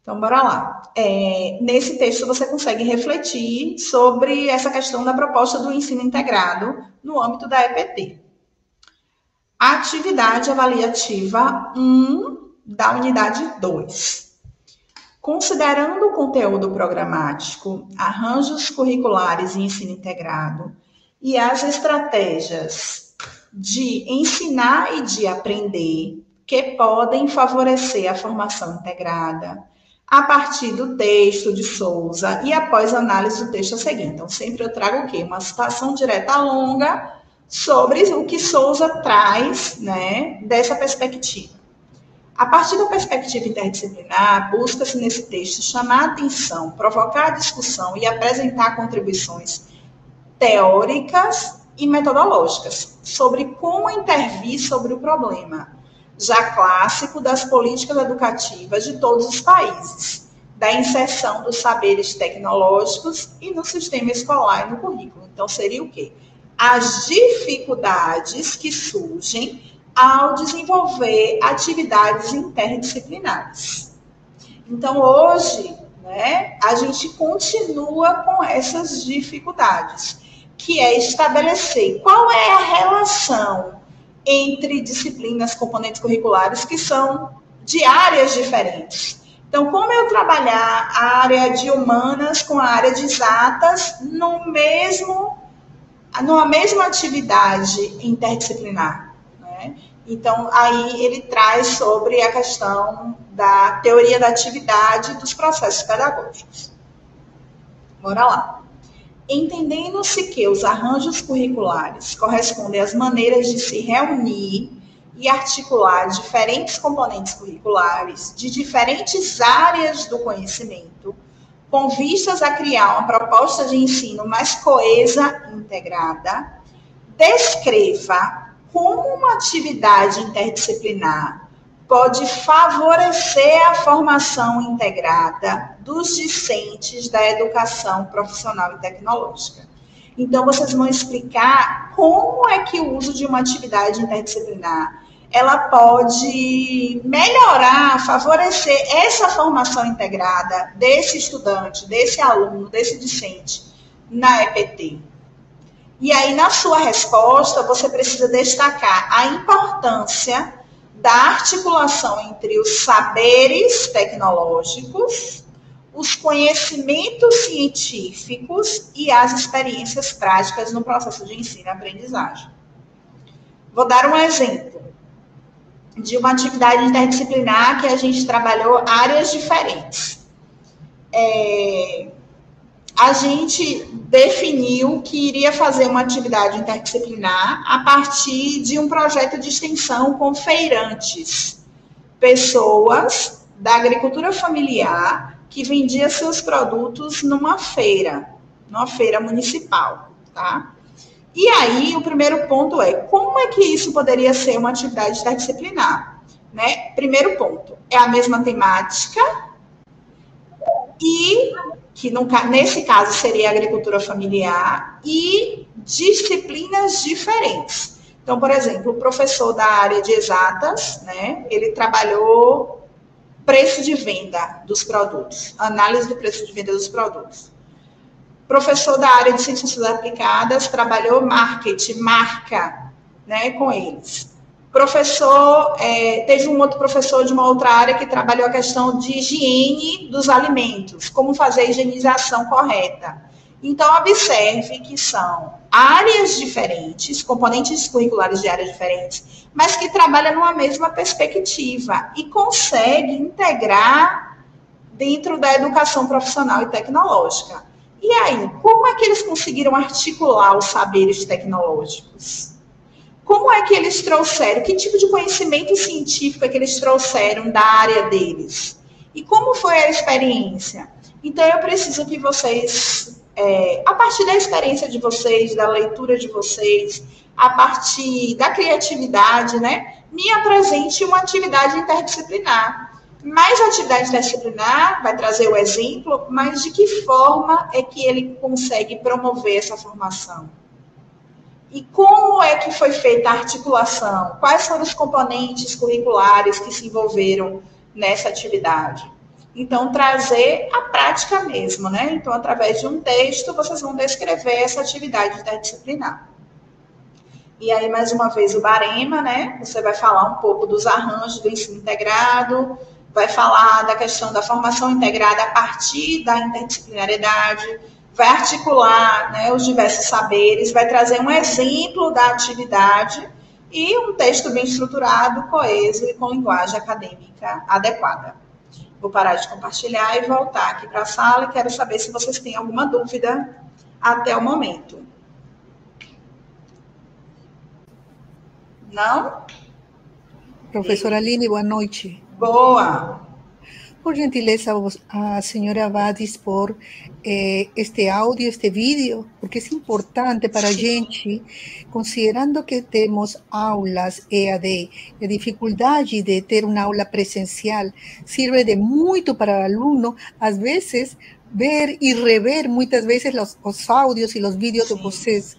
Então, bora lá. Nesse texto você consegue refletir sobre essa questão da proposta do ensino integrado no âmbito da EPT. Atividade avaliativa 1 da unidade 2. Considerando o conteúdo programático, arranjos curriculares e ensino integrado e as estratégias de ensinar e de aprender que podem favorecer a formação integrada a partir do texto de Souza e após análise do texto a seguir. Então, sempre eu trago o quê? Uma citação direta longa sobre o que Souza traz, né, dessa perspectiva. A partir da perspectiva interdisciplinar, busca-se nesse texto chamar a atenção, provocar a discussão e apresentar contribuições teóricas e metodológicas sobre como intervir sobre o problema, já clássico das políticas educativas de todos os países, da inserção dos saberes tecnológicos e no sistema escolar e no currículo. Então, seria o quê? As dificuldades que surgem ao desenvolver atividades interdisciplinares. Então, hoje, né, a gente continua com essas dificuldades, que é estabelecer qual é a relação entre disciplinas, componentes curriculares que são de áreas diferentes. Então, como eu trabalhar a área de humanas com a área de exatas numa mesma atividade interdisciplinar? Então, aí ele traz sobre a questão da teoria da atividade dos processos pedagógicos. Bora lá. Entendendo-se que os arranjos curriculares correspondem às maneiras de se reunir e articular diferentes componentes curriculares de diferentes áreas do conhecimento, com vistas a criar uma proposta de ensino mais coesa e integrada, descreva como uma atividade interdisciplinar pode favorecer a formação integrada dos discentes da educação profissional e tecnológica. Então, vocês vão explicar como é que o uso de uma atividade interdisciplinar ela pode melhorar, favorecer essa formação integrada desse estudante, desse aluno, desse discente na EPT. E aí, na sua resposta, você precisa destacar a importância da articulação entre os saberes tecnológicos, os conhecimentos científicos e as experiências práticas no processo de ensino e aprendizagem. Vou dar um exemplo de uma atividade interdisciplinar que a gente trabalhou áreas diferentes. A gente definiu que iria fazer uma atividade interdisciplinar a partir de um projeto de extensão com feirantes, pessoas da agricultura familiar que vendiam seus produtos numa feira municipal, tá? E aí, o primeiro ponto é, como é que isso poderia ser uma atividade interdisciplinar? Né? Primeiro ponto, é a mesma temática e que nesse caso seria agricultura familiar, e disciplinas diferentes. Então, por exemplo, o professor da área de exatas, né, ele trabalhou preço de venda dos produtos, análise do preço de venda dos produtos. O professor da área de ciências aplicadas trabalhou marketing, marca, né, com eles. Professor, teve um outro professor de uma outra área que trabalhou a questão de higiene dos alimentos, como fazer a higienização correta. Então, observe que são áreas diferentes, componentes curriculares de áreas diferentes, mas que trabalham numa mesma perspectiva e conseguem integrar dentro da educação profissional e tecnológica. E aí, como é que eles conseguiram articular os saberes tecnológicos? Como é que eles trouxeram? Que tipo de conhecimento científico é que eles trouxeram da área deles? E como foi a experiência? Então, eu preciso que vocês, a partir da experiência de vocês, da leitura de vocês, a partir da criatividade, né, me apresente uma atividade interdisciplinar. Mas a atividade interdisciplinar vai trazer o exemplo, mas de que forma é que ele consegue promover essa formação? E como é que foi feita a articulação? Quais foram os componentes curriculares que se envolveram nessa atividade? Então, trazer a prática mesmo, né? Então, através de um texto, vocês vão descrever essa atividade interdisciplinar. E aí, mais uma vez, o barema, né? Você vai falar um pouco dos arranjos do ensino integrado, vai falar da questão da formação integrada a partir da interdisciplinariedade, vai articular, né, os diversos saberes, vai trazer um exemplo da atividade e um texto bem estruturado, coeso e com linguagem acadêmica adequada. Vou parar de compartilhar e voltar aqui para a sala e quero saber se vocês têm alguma dúvida até o momento. Não? Professora Aline, boa noite. Boa. Por gentileza, a senhora vai dispor este áudio, este vídeo, porque é importante para a gente, considerando que temos aulas EAD, a dificuldade de ter uma aula presencial sirve de muito para o aluno, às vezes, ver e rever muitas vezes os áudios e os vídeos de vocês.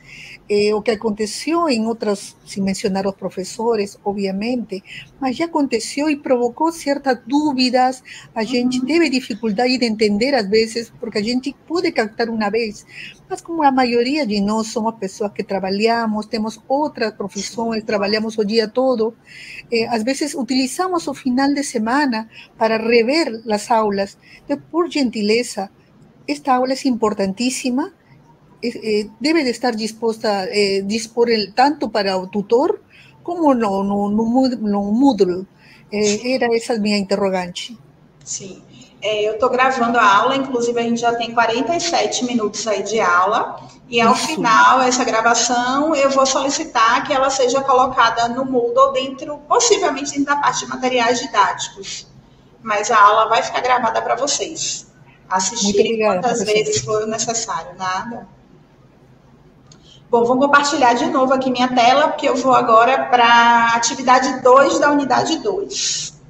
O que aconteceu em outras, sem mencionar os professores, obviamente, mas já aconteceu e provocou certas dúvidas, a gente teve dificuldade de entender às vezes, porque a gente pode captar uma vez, mas como a maioria de nós somos pessoas que trabalhamos, temos outras profissões, trabalhamos o dia todo, às vezes utilizamos o final de semana para rever as aulas. Então, por gentileza, esta aula é importantíssima, debe de estar dispuesta, dispor tanto para o tutor como no Moodle. Era essa minha interrogante. Sim, eu estou gravando a aula, inclusive a gente já tem 47 minutos aí de aula, e ao final, essa gravação, eu vou solicitar que ela seja colocada no Moodle possivelmente dentro da parte de materiais didáticos. Mas a aula vai ficar gravada para vocês. Assistir quantas vezes for necessário, nada. Bom, vou compartilhar de novo aqui minha tela, porque eu vou agora para a atividade 2 da unidade 2.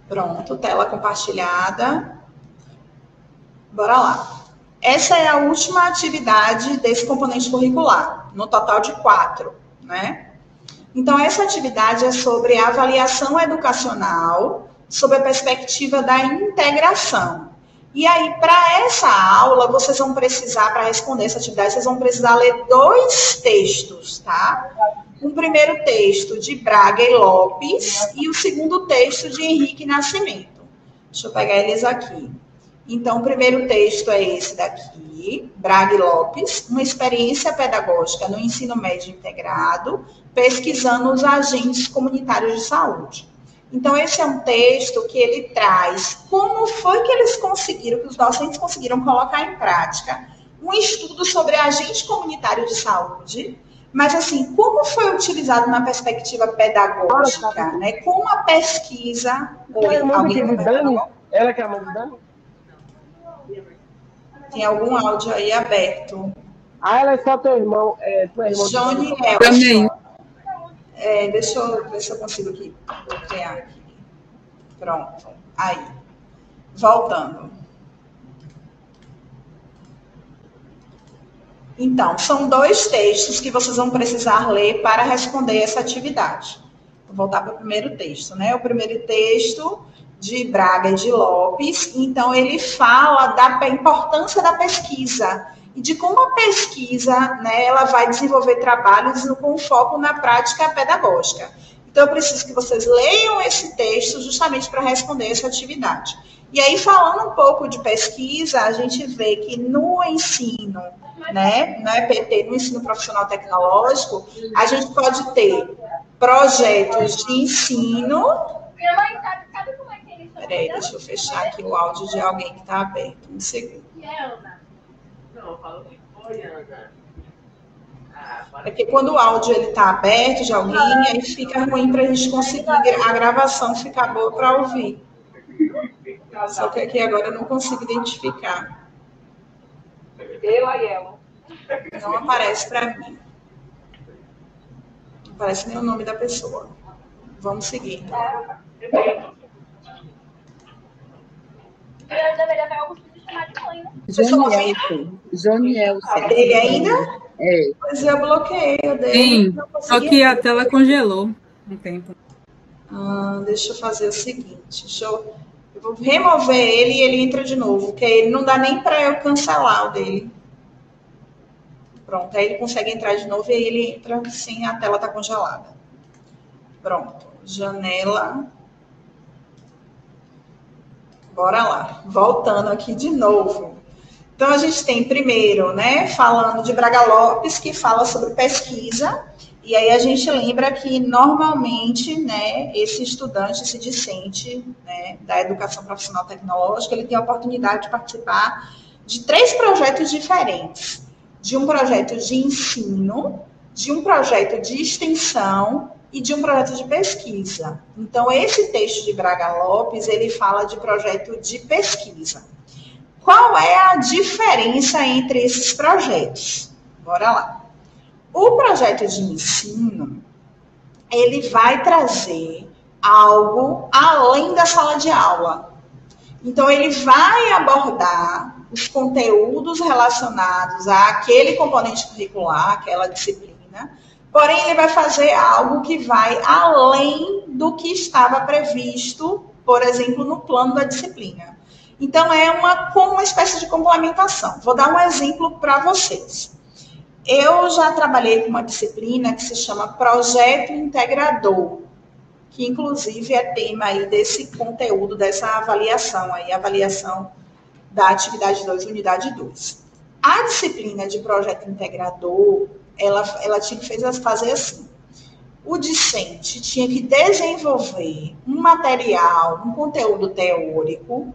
Pronto, tela compartilhada. Bora lá. Essa é a última atividade desse componente curricular, no total de 4, né? Então, essa atividade é sobre a avaliação educacional, sob a perspectiva da integração. E aí, para essa aula, vocês vão precisar, para responder essa atividade, vocês vão precisar ler 2 textos, tá? Um primeiro texto de Braga e Lopes e o segundo texto de Henrique Nascimento. Deixa eu pegar eles aqui. Então, o primeiro texto é esse daqui, Braga e Lopes, uma experiência pedagógica no ensino médio integrado, pesquisando os agentes comunitários de saúde. Então, esse é um texto que ele traz como foi que eles conseguiram, que os docentes conseguiram colocar em prática um estudo sobre agente comunitário de saúde, mas, assim, como foi utilizado na perspectiva pedagógica, né? Como a pesquisa... Ela que é a mãe de Dani? Tem algum áudio aí aberto? Ela é só teu irmão. Tu é irmão Johnny de... Também. Deixa eu ver se eu consigo aqui. Vou criar aqui. Pronto. Aí. Voltando. Então, são 2 textos que vocês vão precisar ler para responder essa atividade. Vou voltar para o primeiro texto, né? O primeiro texto de Braga e de Lopes. Então, ele fala da importância da pesquisa e de como a pesquisa, né, ela vai desenvolver trabalhos com foco na prática pedagógica. Então, eu preciso que vocês leiam esse texto justamente para responder essa atividade. E aí, falando um pouco de pesquisa, a gente vê que no ensino, né, no EPT, no ensino profissional tecnológico, a gente pode ter projetos de ensino. Peraí, deixa eu fechar aqui o áudio de alguém que está aberto. Um segundo. Não, fala que foi, Ana. É porque quando o áudio está aberto de alguém, aí fica ruim para a gente conseguir a gravação ficar boa para ouvir. Só que aqui agora eu não consigo identificar. Eu e ela. Não aparece para mim. Não aparece nem o nome da pessoa. Vamos seguir, então. Eu deveria ver alguns que chamar de mãe, né? Jonielson. Ele ainda? É. Pois eu bloqueei o dele. Sim, só que a tela congelou um tempo. Deixa eu fazer o seguinte. Eu vou remover ele e ele entra de novo, porque ele não dá nem para eu cancelar o dele. Pronto, aí ele consegue entrar de novo e aí ele entra sem a tela estar congelada. Pronto, janela. Bora lá, voltando aqui de novo. Então, a gente tem primeiro, né, falando de Braga Lopes, que fala sobre pesquisa, e aí a gente lembra que, normalmente, né, esse estudante, esse discente, né, da educação profissional tecnológica, ele tem a oportunidade de participar de 3 projetos diferentes. De um projeto de ensino, de um projeto de extensão e de um projeto de pesquisa. Então, esse texto de Braga Lopes, ele fala de projeto de pesquisa. Qual é a diferença entre esses projetos? Bora lá. O projeto de ensino, ele vai trazer algo além da sala de aula. Então, ele vai abordar os conteúdos relacionados àquele componente curricular, aquela disciplina, porém, ele vai fazer algo que vai além do que estava previsto, por exemplo, no plano da disciplina. Então, é como uma espécie de complementação. Vou dar um exemplo para vocês. Eu já trabalhei com uma disciplina que se chama Projeto Integrador, que, inclusive, é tema aí desse conteúdo, dessa avaliação, aí, avaliação da atividade 2, unidade 2. A disciplina de Projeto Integrador, ela tinha que fazer assim. O discente tinha que desenvolver um material, um conteúdo teórico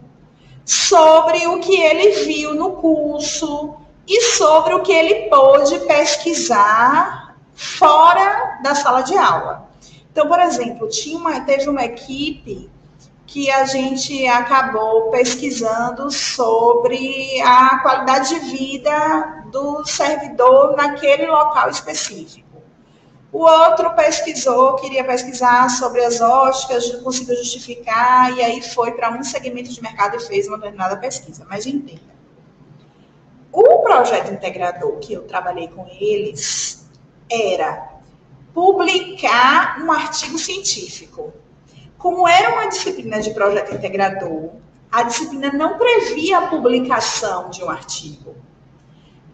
sobre o que ele viu no curso e sobre o que ele pôde pesquisar fora da sala de aula. Então, por exemplo, teve uma equipe que a gente acabou pesquisando sobre a qualidade de vida do servidor naquele local específico. O outro queria pesquisar sobre as óticas, conseguiu justificar, e aí foi para um segmento de mercado e fez uma determinada pesquisa. Mas entenda, o projeto integrador que eu trabalhei com eles era publicar um artigo científico. Como era uma disciplina de projeto integrador, a disciplina não previa a publicação de um artigo.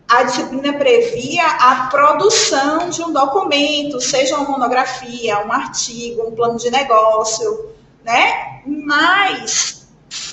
A disciplina previa a produção de um documento, seja uma monografia, um artigo, um plano de negócio, né? Mas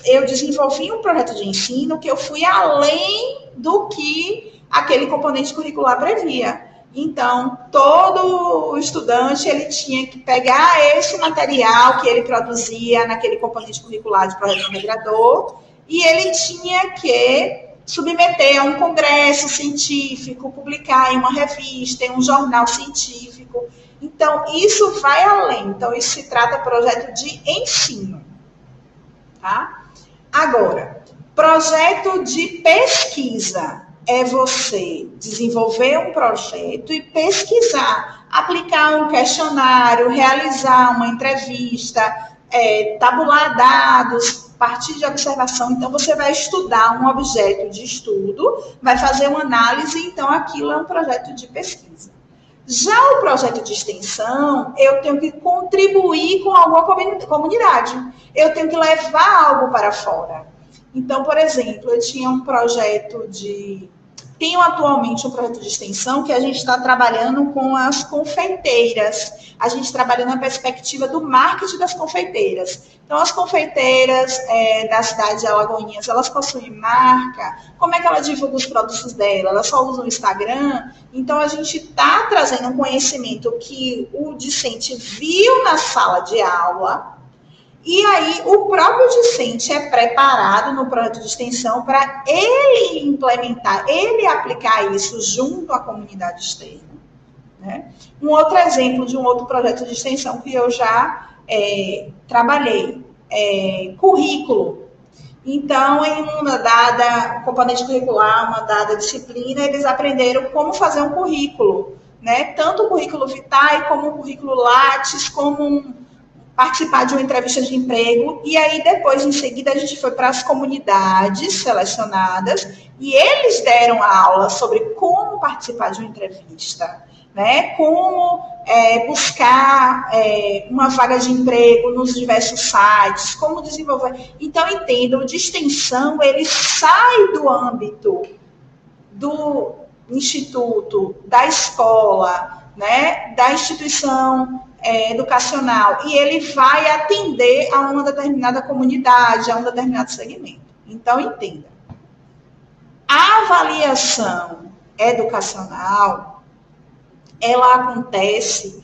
eu desenvolvi um projeto de ensino que eu fui além do que aquele componente curricular previa. Então, todo estudante ele tinha que pegar esse material que ele produzia naquele componente curricular de projeto integrador e ele tinha que submeter a um congresso científico, publicar em uma revista, em um jornal científico. Então, isso vai além. Então, isso se trata de projeto de ensino. Tá? Agora, projeto de pesquisa é você desenvolver um projeto e pesquisar, aplicar um questionário, realizar uma entrevista, tabular dados, partir de observação. Então, você vai estudar um objeto de estudo, vai fazer uma análise, então aquilo é um projeto de pesquisa. Já o projeto de extensão, eu tenho que contribuir com alguma comunidade. Eu tenho que levar algo para fora. Então, por exemplo, eu tinha um projeto de Tenho atualmente um projeto de extensão que a gente está trabalhando com as confeiteiras. A gente trabalha na perspectiva do marketing das confeiteiras. Então, as confeiteiras da cidade de Alagoinhas, elas possuem marca. Como é que ela divulga os produtos dela? Ela só usa o Instagram? Então, a gente está trazendo um conhecimento que o discente viu na sala de aula. E aí, o próprio discente é preparado no projeto de extensão para ele implementar, ele aplicar isso junto à comunidade externa. Né? Um outro exemplo de um outro projeto de extensão que eu já trabalhei, currículo. Então, em uma dada componente curricular, uma dada disciplina, eles aprenderam como fazer um currículo. Né? Tanto o currículo Vitae, como o currículo Lattes, como participar de uma entrevista de emprego, e aí depois, em seguida, a gente foi para as comunidades selecionadas, e eles deram aula sobre como participar de uma entrevista, né? Como buscar uma vaga de emprego nos diversos sites, como desenvolver. Então, entendam, de extensão, ele sai do âmbito do instituto, da escola, né? Da instituição educacional, e ele vai atender a uma determinada comunidade, a um determinado segmento. Então, entenda. A avaliação educacional, ela acontece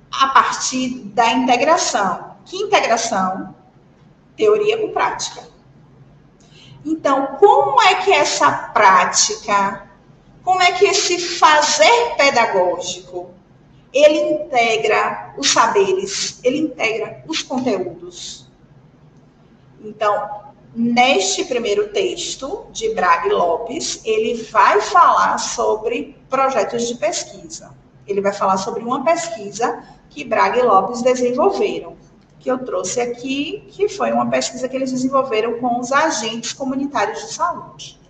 a partir da integração. Que integração? Teoria com prática. Então, como é que essa prática, como é que esse fazer pedagógico, ele integra os saberes, ele integra os conteúdos. Então, neste primeiro texto de Braga e Lopes, ele vai falar sobre projetos de pesquisa. Ele vai falar sobre uma pesquisa que Braga e Lopes desenvolveram, que eu trouxe aqui, que foi uma pesquisa que eles desenvolveram com os agentes comunitários de saúde.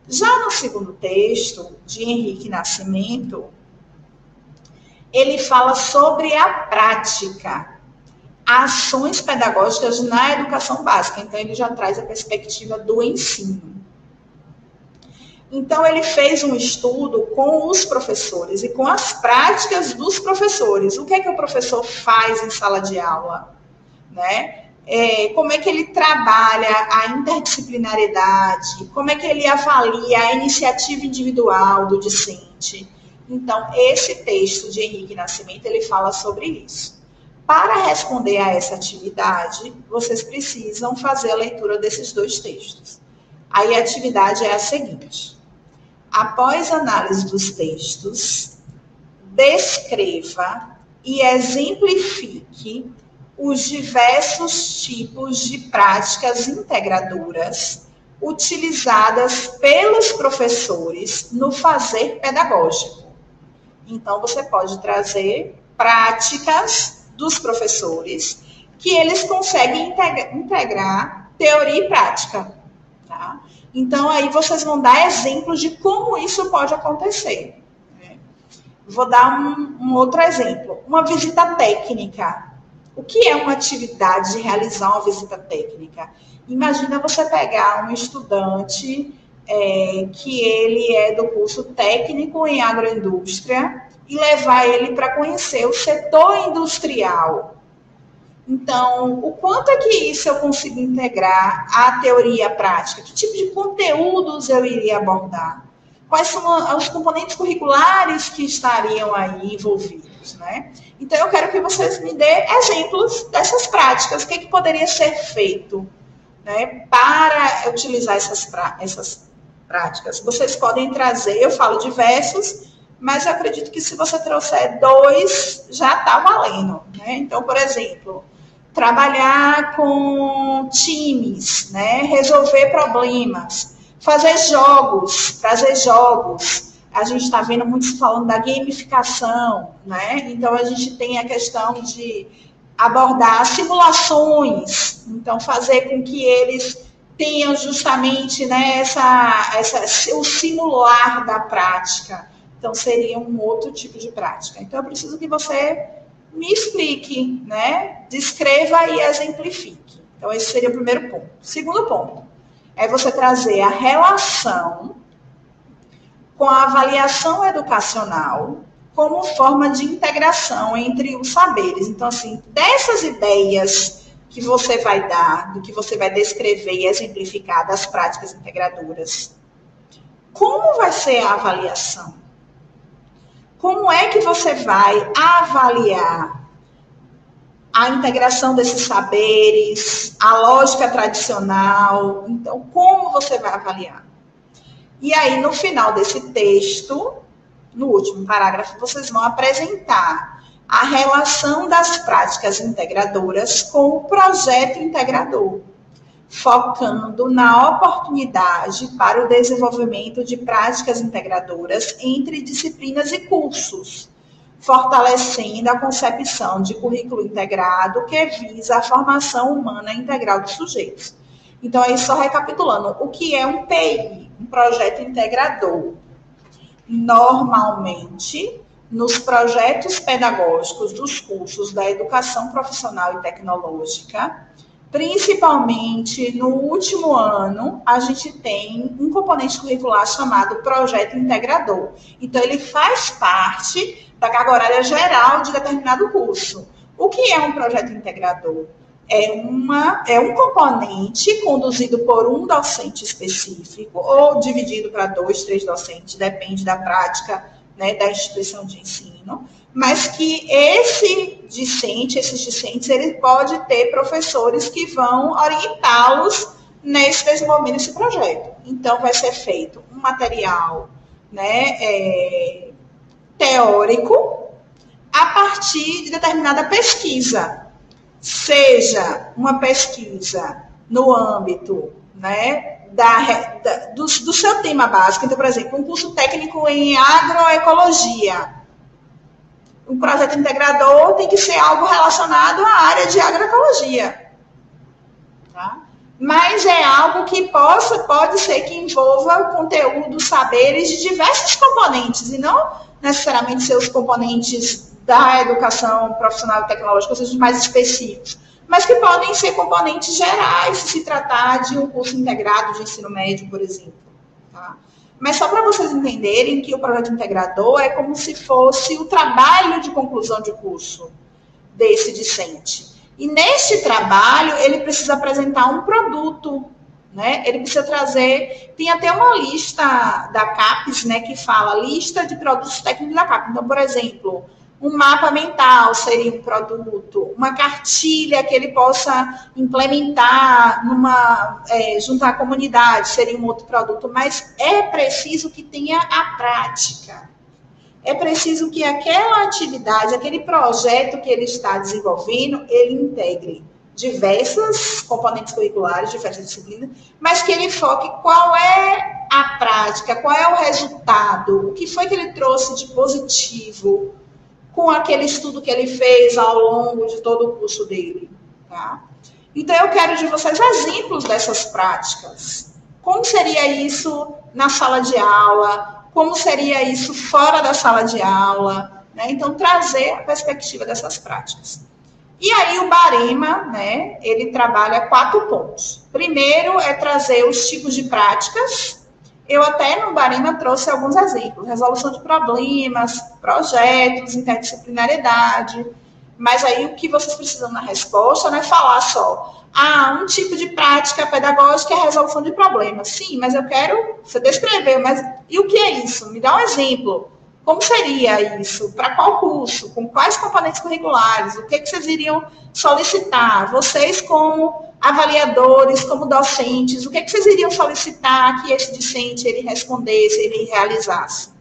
Já no segundo texto, de Henrique Nascimento, ele fala sobre a prática, ações pedagógicas na educação básica. Então, ele já traz a perspectiva do ensino. Então, ele fez um estudo com os professores e com as práticas dos professores. O que é que o professor faz em sala de aula? Né? Como é que ele trabalha a interdisciplinariedade? Como é que ele avalia a iniciativa individual do discente? Então, esse texto de Henrique Nascimento, ele fala sobre isso. Para responder a essa atividade, vocês precisam fazer a leitura desses dois textos. Aí a atividade é a seguinte. Após análise dos textos, descreva e exemplifique os diversos tipos de práticas integradoras utilizadas pelos professores no fazer pedagógico. Então, você pode trazer práticas dos professores que eles conseguem integrar teoria e prática. Tá? Então, aí vocês vão dar exemplos de como isso pode acontecer. Né? Vou dar um outro exemplo. Uma visita técnica. O que é uma atividade de realizar uma visita técnica? Imagina você pegar um estudante que ele é do curso técnico em agroindústria e levar ele para conhecer o setor industrial. Então, o quanto é que isso eu consigo integrar à teoria e à prática? Que tipo de conteúdos eu iria abordar? Quais são os componentes curriculares que estariam aí envolvidos, né? Então, eu quero que vocês me dêem exemplos dessas práticas. O que poderia ser feito, né, para utilizar essas práticas? Vocês podem trazer, eu falo diversos, mas eu acredito que se você trouxer 2, já está valendo. Né? Então, por exemplo, trabalhar com times, né? Resolver problemas, fazer jogos, trazer jogos. A gente está vendo muitos falando da gamificação, né? Então, a gente tem a questão de abordar simulações, então fazer com que eles tenham justamente, né, o simular da prática. Então, seria um outro tipo de prática. Então, eu preciso que você me explique, né? Descreva e exemplifique. Então, esse seria o primeiro ponto. Segundo ponto, é você trazer a relação com a avaliação educacional como forma de integração entre os saberes. Então, assim, dessas ideias que você vai dar, do que você vai descrever e exemplificar das práticas integradoras, como vai ser a avaliação? Como é que você vai avaliar a integração desses saberes, a lógica tradicional? Então, como você vai avaliar? E aí, no final desse texto, no último parágrafo, vocês vão apresentar a relação das práticas integradoras com o projeto integrador, focando na oportunidade para o desenvolvimento de práticas integradoras entre disciplinas e cursos, fortalecendo a concepção de currículo integrado que visa a formação humana integral dos sujeitos. Então, aí só recapitulando, o que é um PI, um projeto integrador? Normalmente, nos projetos pedagógicos dos cursos da educação profissional e tecnológica, principalmente no último ano, a gente tem um componente curricular chamado projeto integrador. Então, ele faz parte da carga horária geral de determinado curso. O que é um projeto integrador? É um componente conduzido por um docente específico, ou dividido para 2, 3 docentes, depende da prática, né, da instituição de ensino, mas que esses discentes, ele pode ter professores que vão orientá-los nesse desenvolvimento desse projeto. Então, vai ser feito um material, né, teórico a partir de determinada pesquisa, seja uma pesquisa no âmbito, né, do seu tema básico. Então, por exemplo, um curso técnico em agroecologia. Um projeto integrador tem que ser algo relacionado à área de agroecologia. Tá? Mas é algo que pode ser que envolva o conteúdo, saberes de diversos componentes, e não necessariamente seus componentes da educação profissional e tecnológica, ou seja, mais específicos, mas que podem ser componentes gerais, se tratar de um curso integrado de ensino médio, por exemplo. Tá? Mas só para vocês entenderem que o projeto integrador é como se fosse o trabalho de conclusão de curso desse discente. E neste trabalho, ele precisa apresentar um produto, né? Ele precisa trazer... Tem até uma lista da CAPES, né, que fala lista de produtos técnicos da CAPES. Então, por exemplo, um mapa mental seria um produto, uma cartilha que ele possa implementar junto à comunidade seria um outro produto, mas é preciso que tenha a prática. É preciso que aquela atividade, aquele projeto que ele está desenvolvendo, ele integre diversos componentes curriculares, diversas disciplinas, mas que ele foque qual é a prática, qual é o resultado, o que foi que ele trouxe de positivo com aquele estudo que ele fez ao longo de todo o curso dele. Tá? Então, eu quero de vocês exemplos dessas práticas. Como seria isso na sala de aula? Como seria isso fora da sala de aula? Né? Então, trazer a perspectiva dessas práticas. E aí, o Barema, né, ele trabalha 4 pontos. Primeiro, é trazer os tipos de práticas. Eu até no Barema trouxe alguns exemplos, resolução de problemas, projetos, interdisciplinariedade, mas aí o que vocês precisam na resposta não é falar só, um tipo de prática pedagógica é a resolução de problemas. Sim, mas eu quero, você descrever, mas e o que é isso? Me dá um exemplo. Como seria isso? Para qual curso? Com quais componentes curriculares? O que vocês iriam solicitar? Vocês como avaliadores, como docentes, o que vocês iriam solicitar que esse discente ele respondesse, ele realizasse?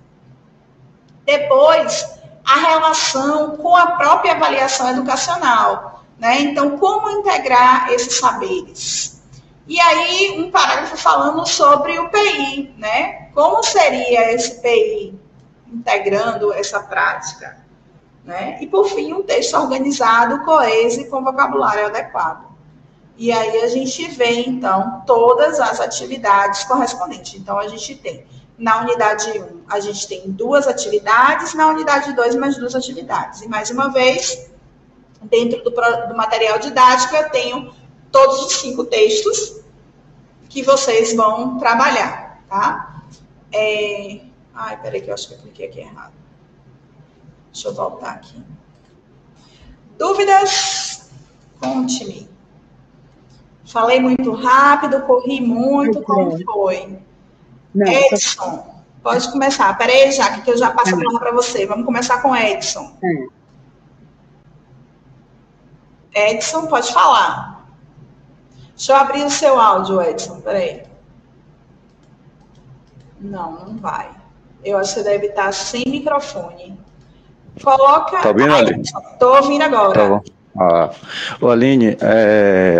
Depois, a relação com a própria avaliação educacional, né? Então, como integrar esses saberes? E aí, um parágrafo falando sobre o PI, né? Como seria esse PI integrando essa prática? Né? E, por fim, um texto organizado, coeso e com vocabulário adequado. E aí a gente vê, então, todas as atividades correspondentes. Então, a gente tem, na unidade 1, a gente tem 2 atividades, na unidade 2, mais 2 atividades. E, mais uma vez, dentro do material didático, eu tenho todos os 5 textos que vocês vão trabalhar, tá? Ai, peraí que eu acho que eu cliquei aqui errado. Deixa eu voltar aqui. Dúvidas? Conte-me. Falei muito rápido, corri muito, como foi? Não, Edson, pode começar. Peraí, Jaque, que eu já passo a palavra para você. Vamos começar com Edson. Edson, pode falar. Deixa eu abrir o seu áudio, Edson. Peraí. Não vai. Eu acho que você deve estar sem microfone. Coloca. Tá ouvindo, Aline? Estou ouvindo agora. Tá bom. Aline,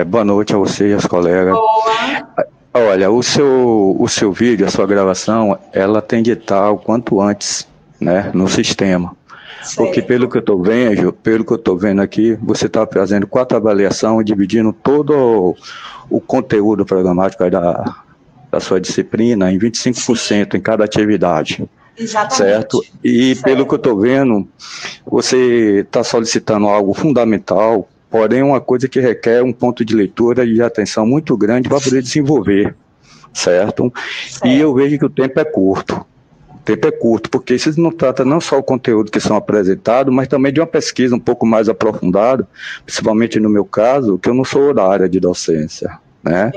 boa noite a você e aos colegas. Boa. Olha, o seu vídeo, a sua gravação, ela tem de estar o quanto antes, né, no sistema. Certo. Porque pelo que eu estou vendo aqui, você está fazendo 4 avaliações, dividindo todo o conteúdo programático da sua disciplina em 25% em cada atividade. Exatamente. Certo? E pelo que eu estou vendo, você está solicitando algo fundamental, porém uma coisa que requer um ponto de leitura e de atenção muito grande para poder desenvolver, certo? E eu vejo que o tempo é curto. O tempo é curto, porque isso não trata não só o conteúdo que são apresentados, mas também de uma pesquisa um pouco mais aprofundada, principalmente no meu caso, que eu não sou da área de docência, né?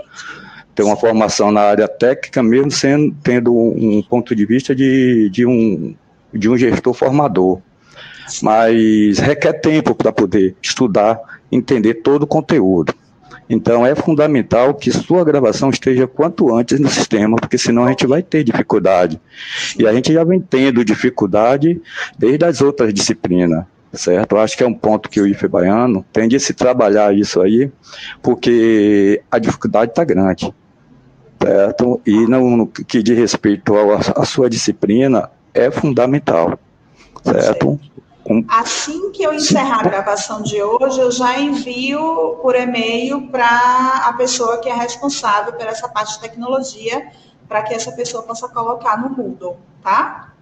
Tenho uma formação na área técnica, mesmo tendo um ponto de vista de um gestor formador. Mas requer tempo para poder estudar, entender todo o conteúdo. Então é fundamental que sua gravação esteja quanto antes no sistema, porque senão a gente vai ter dificuldade. E a gente já vem tendo dificuldade desde as outras disciplinas. Certo? Eu acho que é um ponto que o IFE baiano tem de se trabalhar isso aí, porque a dificuldade está grande. Certo? E no que diz respeito à sua disciplina, é fundamental, certo? Assim que eu encerrar a gravação de hoje, eu já envio por e-mail para a pessoa que é responsável por essa parte de tecnologia, para que essa pessoa possa colocar no Moodle, tá?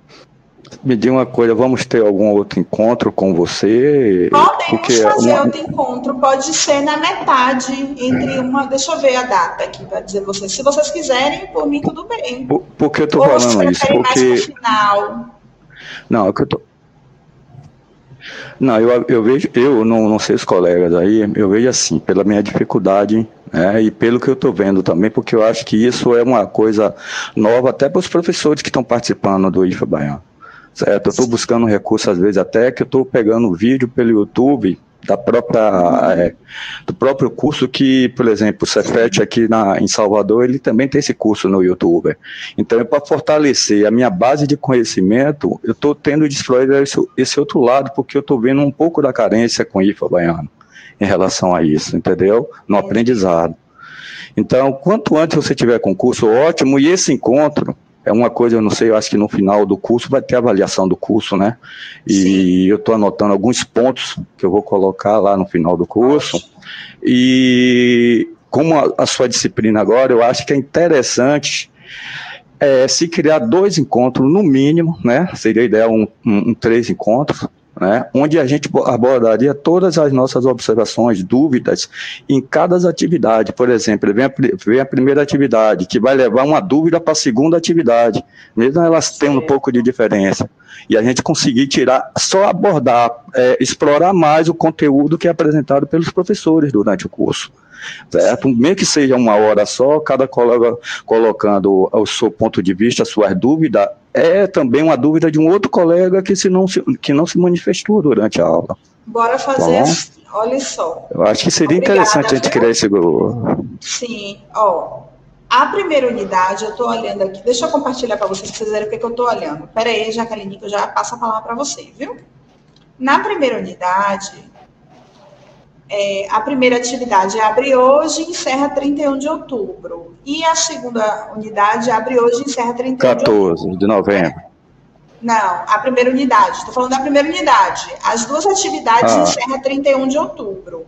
Me diga uma coisa, vamos ter algum outro encontro com você? Podemos fazer outro encontro, pode ser na metade, entre uma... Deixa eu ver a data aqui para dizer vocês. Se vocês quiserem, por mim, tudo bem. Por que eu estou falando isso? Porque... mais pro final. Não, é que eu tô... Não, eu vejo, eu não sei os colegas aí, eu vejo assim, pela minha dificuldade, né, e pelo que eu estou vendo também, porque eu acho que isso é uma coisa nova até para os professores que estão participando do IFE baiano. Certo? Eu estou buscando recurso, às vezes, até que eu estou pegando vídeo pelo YouTube do próprio curso que, por exemplo, o Cefet aqui em Salvador, ele também tem esse curso no YouTube. Então, para fortalecer a minha base de conhecimento, eu estou tendo de explorar esse outro lado, porque eu estou vendo um pouco da carência com o IFE baiano em relação a isso, entendeu? No aprendizado. Então, quanto antes você tiver concurso, ótimo, e esse encontro é uma coisa, eu não sei, eu acho que no final do curso vai ter avaliação do curso, né? E eu estou anotando alguns pontos que eu vou colocar lá no final do curso. E como a sua disciplina agora, eu acho que é interessante se criar 2 encontros no mínimo, né? Seria ideal 3 encontros, né, onde a gente abordaria todas as nossas observações, dúvidas em cada atividade. Por exemplo, vem a primeira atividade, que vai levar uma dúvida para a segunda atividade, mesmo elas tendo um pouco de diferença. E a gente conseguir só abordar, explorar mais o conteúdo que é apresentado pelos professores durante o curso. Certo? Mesmo que seja 1 hora só, cada colega colocando o seu ponto de vista, a sua dúvida, é também uma dúvida de um outro colega que não se manifestou durante a aula. Bora fazer assim, olha só. Eu acho que seria interessante a gente criar esse grupo. Sim, a primeira unidade, eu estou olhando aqui, deixa eu compartilhar para vocês verem o que eu estou olhando. Espera aí, Jaqueline, que eu já passo a palavra para você, viu? Na primeira unidade... a primeira atividade abre hoje e encerra 31 de outubro. E a segunda unidade abre hoje e encerra 31 14 de novembro. Não, a primeira unidade. Estou falando da primeira unidade. As 2 atividades encerram 31 de outubro.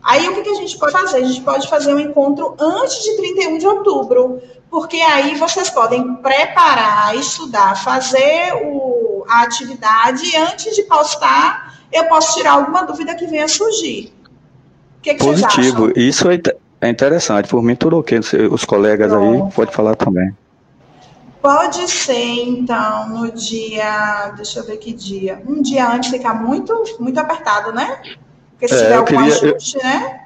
Aí, o que a gente pode fazer? A gente pode fazer um encontro antes de 31 de outubro, porque aí vocês podem preparar, estudar, fazer a atividade e antes de postar, eu posso tirar alguma dúvida que venha surgir. O que vocês acham? Positivo, isso é interessante, por mim tudo ok, os colegas aí podem falar também. Pode ser, então, no dia, deixa eu ver que dia, um dia antes ficar muito, muito apertado, né? Porque se tiver algum ajuste, né?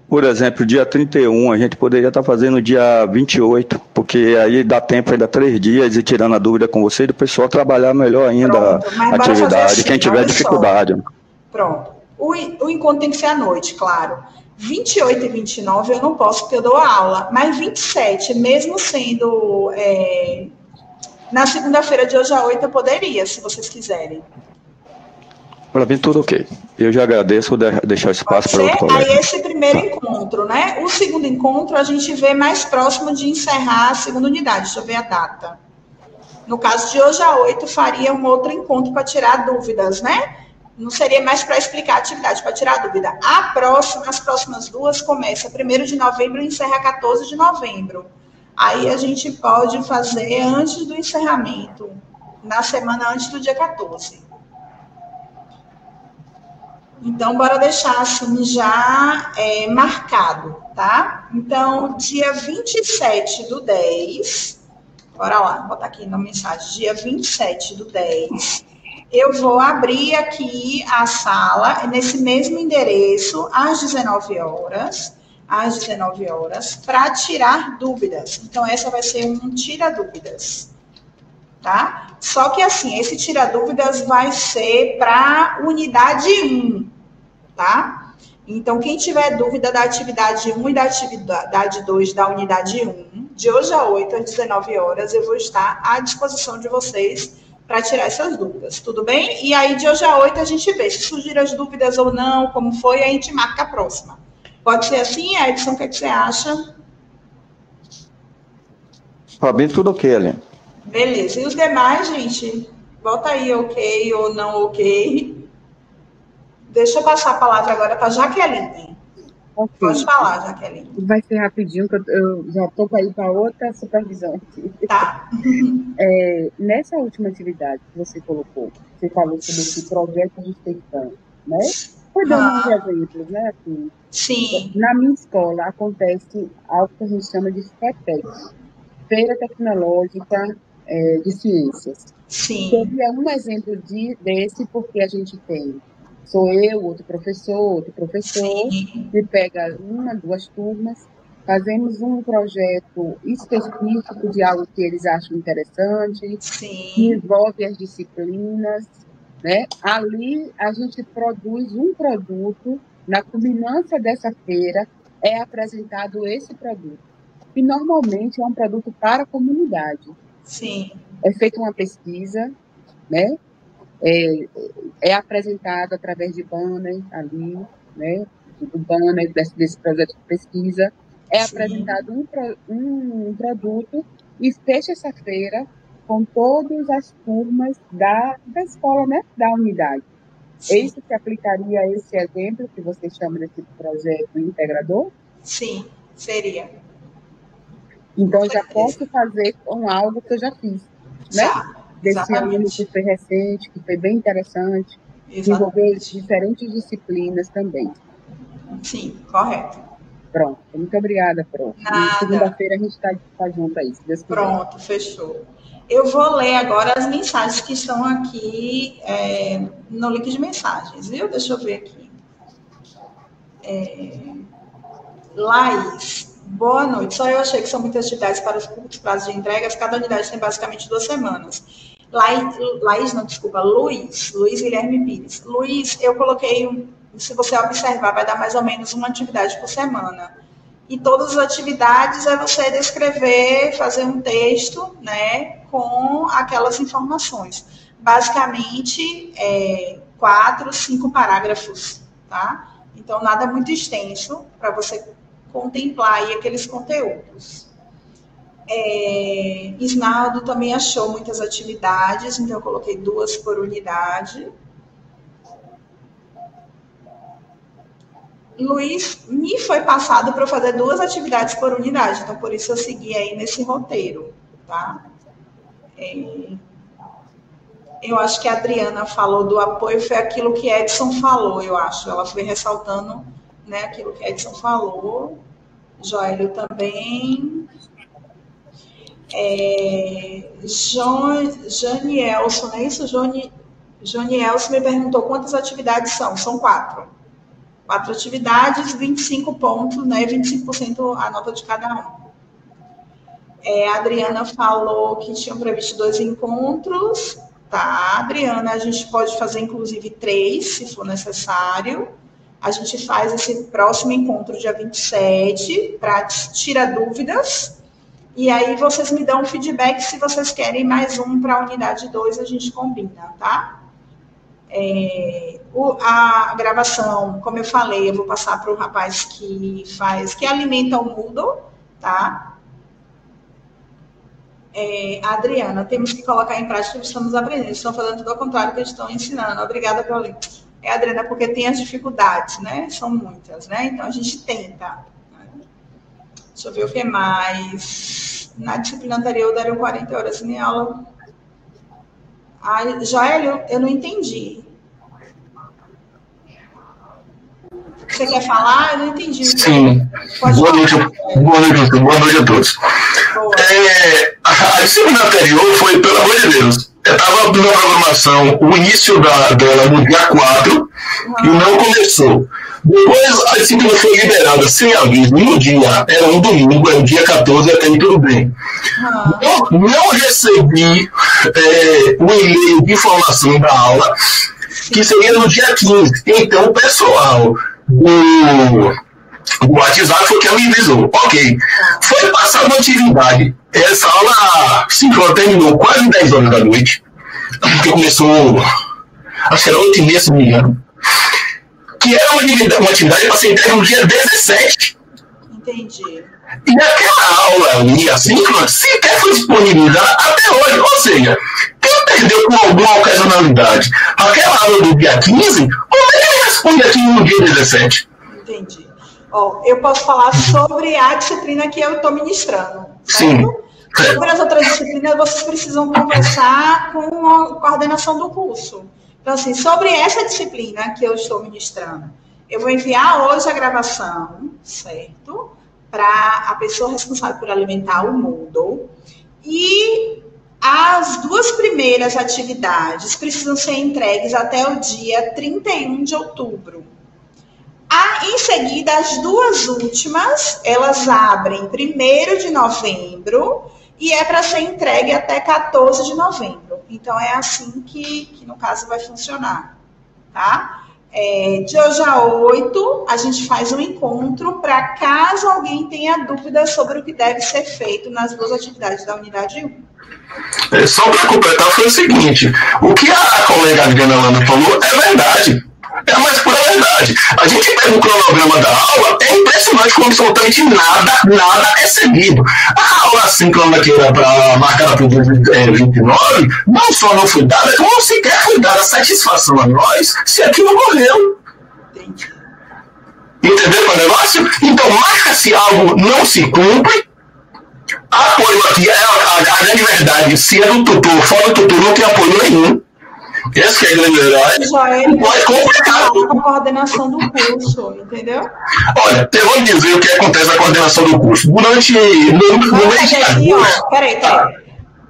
Por exemplo, dia 31, a gente poderia estar fazendo dia 28, porque aí dá tempo ainda 3 dias e tirando a dúvida com você e do pessoal trabalhar melhor ainda a atividade, assim, quem tiver dificuldade. Pronto. O encontro tem que ser à noite, claro. 28 e 29 eu não posso porque eu dou aula, mas 27, mesmo sendo na segunda-feira de hoje a 8, eu poderia, se vocês quiserem. Para mim, tudo ok. Eu já agradeço deixar espaço para outro colega. Aí esse primeiro encontro, né? O segundo encontro a gente vê mais próximo de encerrar a segunda unidade. Deixa eu ver a data. No caso de hoje a 8, faria um outro encontro para tirar dúvidas, né? Não seria mais para explicar a atividade, para tirar dúvida. As próximas duas começam 1º de novembro e encerra 14 de novembro. Aí a gente pode fazer antes do encerramento, na semana antes do dia 14. Então, bora deixar assim já marcado, tá? Então, dia 27 do 10, bora lá, vou botar aqui na mensagem, dia 27 do 10, eu vou abrir aqui a sala, nesse mesmo endereço, às 19 horas, para tirar dúvidas. Então, essa vai ser um tira dúvidas, tá? Só que assim, esse tira dúvidas vai ser para unidade 1, tá? Então, quem tiver dúvida da atividade 1 e da atividade 2 da unidade 1, de hoje a 8 às 19 horas, eu vou estar à disposição de vocês para tirar essas dúvidas, tudo bem? E aí, de hoje a 8, a gente vê se surgiram as dúvidas ou não, como foi, a gente marca a próxima. Pode ser assim, Edson? O que você acha? Tá bem, tudo ok, Aline. Beleza. E os demais, gente? Bota aí ok ou não ok. Deixa eu passar a palavra agora para a Jaqueline. Okay. Pode falar, Jaqueline. Vai ser rapidinho, que eu já estou para ir para outra supervisão aqui. Tá. Nessa última atividade que você colocou, você falou sobre esse projeto de extensão, né? Foi dando uns exemplos, né? Assim, sim. Na minha escola acontece algo que a gente chama de FETEC, Feira Tecnológica de Ciências. Sim. Seria um exemplo desse, porque a gente tem, sou eu, outro professor, sim. que pega 1, 2 turmas, fazemos um projeto específico de algo que eles acham interessante, sim. que envolve as disciplinas, né? Ali a gente produz um produto, na culminância dessa feira é apresentado esse produto, que normalmente é um produto para a comunidade. Sim. É feita uma pesquisa, né? É apresentado através de banner ali, né? Do banner desse projeto de pesquisa, é sim. Apresentado um produto e fecha essa feira com todas as turmas da escola, né? Da unidade. Sim. É isso que aplicaria a esse exemplo que você chama desse projeto integrador? Sim, seria. Então, já posso fazer com algo que eu já fiz, né? Desse aluno que foi recente, que foi bem interessante, envolver diferentes disciplinas também. Sim, correto. Pronto, muito obrigada, Pro. E segunda-feira a gente está junto aí, se Deus quiser. Pronto, fechou. Eu vou ler agora as mensagens que estão aqui no link de mensagens, viu? Deixa eu ver aqui. Laís, boa noite. Só eu achei que são muitas atividades para os curtos prazos de entregas. Cada unidade tem basicamente 2 semanas. Laís, não, desculpa, Luiz Guilherme Pires. Luiz, eu coloquei, se você observar, vai dar mais ou menos uma atividade por semana. E todas as atividades é você descrever, fazer um texto, né, com aquelas informações. Basicamente, 4, 5 parágrafos, tá? Então, nada muito extenso para você contemplar aí aqueles conteúdos. Isnaldo também achou muitas atividades, então eu coloquei 2 por unidade. Luiz, me foi passado para eu fazer 2 atividades por unidade, então por isso eu segui aí nesse roteiro, tá? Eu acho que a Adriana falou do apoio, foi aquilo que Edson falou, eu acho. Ela foi ressaltando, né, aquilo que Edson falou. Joélio também. Janielson, não é isso? Janielson me perguntou quantas atividades são. São 4. 4 atividades, 25 pontos, né? 25% a nota de cada um. A Adriana falou que tinham previsto 2 encontros. Tá, Adriana, a gente pode fazer inclusive 3, se for necessário. A gente faz esse próximo encontro dia 27 para tirar dúvidas. E aí vocês me dão um feedback se vocês querem mais um para a unidade 2, a gente combina, tá? A gravação, como eu falei, eu vou passar para o rapaz que alimenta o Moodle, tá? Adriana, temos que colocar em prática o que estamos aprendendo. Estão falando tudo ao contrário do que estão ensinando. Obrigada, Paulinho. Adriana, porque tem as dificuldades, né? São muitas, né? Então, a gente tenta. Deixa eu ver o que mais. Na disciplina anterior, deram 40 horas em aula. Joélio, eu não entendi. Você quer falar? Eu não entendi. Sim. Boa noite a todos. A disciplina anterior foi, pelo amor de Deus, eu estava na programação, o início dela no dia 4 e não começou. Depois a disciplina foi liberada sem aviso no dia, era um domingo, era o dia 14, até aí tudo bem. Eu não recebi o e-mail de informação da aula, que seria no dia 15. Então o pessoal o WhatsApp foi quem me avisou. Ok. Foi passada uma atividade. Essa aula terminou quase 10 horas da noite. Que começou, acho que era 8h30, se não me engano. Que era uma atividade para ser entregue no dia 17. Entendi. E aquela aula ali, a síncrona, sequer foi disponibilizada até hoje. Ou seja, quem perdeu com alguma ocasionalidade aquela aula do dia 15, como é que ele responde aqui no dia 17? Entendi. Eu posso falar sobre a disciplina que eu estou ministrando. Certo? Sim. Sobre as outras disciplinas, vocês precisam conversar com a coordenação do curso. Então, assim, sobre essa disciplina que eu estou ministrando, eu vou enviar hoje a gravação, certo? Para a pessoa responsável por alimentar o Moodle. E as 2 primeiras atividades precisam ser entregues até o dia 31 de outubro. Em seguida, as 2 últimas, elas abrem 1º de novembro e é para ser entregue até 14 de novembro. Então, é assim que no caso, vai funcionar, tá? De hoje a 8, a gente faz um encontro para caso alguém tenha dúvidas sobre o que deve ser feito nas 2 atividades da unidade 1. Só para completar, foi o seguinte: o que a colega Adriana Lana falou é verdade. É a mais pura verdade. A gente pega o cronograma da aula, é impressionante como absolutamente nada é seguido. A aula síncrona que era para marcar para o dia 29, não só não foi dada, como sequer foi dada satisfação a nós se aquilo ocorreu. Entendeu o negócio? Então, marca-se algo, não se cumpre. Apoio aqui é a grande verdade. Se é do tutor, fora do tutor, não tem apoio nenhum. Essa é a grande verdade. Pode complicar com a coordenação do curso, entendeu? Olha, eu vou dizer o que acontece na coordenação do curso. Durante no mês de agosto. Peraí.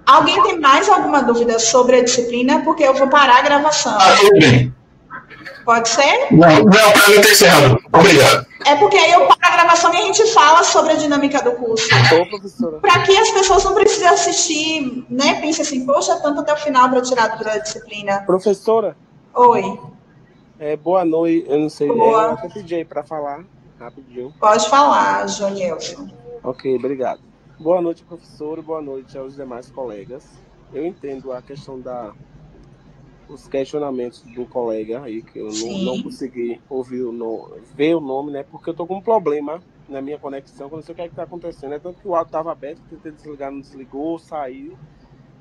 Alguém tem mais alguma dúvida sobre a disciplina? Porque eu vou parar a gravação. Tudo bem. Pode ser? Não, para mim está encerrado. Obrigado. É porque aí eu paro a gravação e a gente fala sobre a dinâmica do curso. Para que as pessoas não precisem assistir, né? Pense assim, poxa, tanto até o final para tirar dúvida da disciplina. Professora? Oi. Boa noite, eu não sei. Boa. Eu até pedi aí para falar rapidinho. Pode falar, Jonielson. Ok, obrigado. Boa noite, professora. Boa noite aos demais colegas. Eu entendo a questão os questionamentos do colega aí, que eu não consegui ver o nome, né? Porque eu tô com um problema na minha conexão, que eu não sei o que é que tá acontecendo. É tanto que o áudio estava aberto, tentei desligar, não desligou, saí.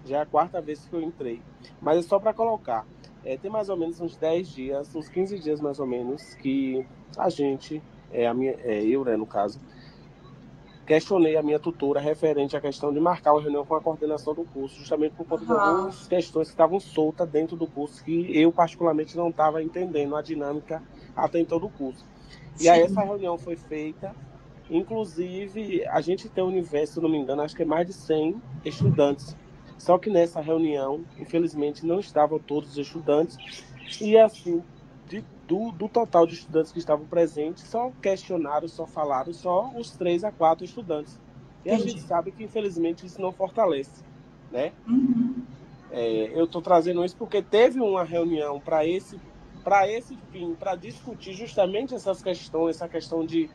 Já é a 4ª vez que eu entrei. Mas é só para colocar. Tem mais ou menos uns 10 dias, uns 15 dias mais ou menos, que a gente, eu, né, no caso, questionei a minha tutora referente à questão de marcar uma reunião com a coordenação do curso, justamente por conta de algumas questões que estavam soltas dentro do curso, que eu particularmente não estava entendendo a dinâmica até então do curso. E aí essa reunião foi feita, Inclusive, a gente tem um universo, se não me engano, acho que é mais de 100 estudantes. Só que nessa reunião, infelizmente, não estavam todos os estudantes. E assim, do total de estudantes que estavam presentes, só questionaram, só falaram, só os 3 a 4 estudantes. E a gente sabe que, infelizmente, isso não fortalece, né? Eu estou trazendo isso porque teve uma reunião para esse fim, para discutir justamente essas questões, essa questão de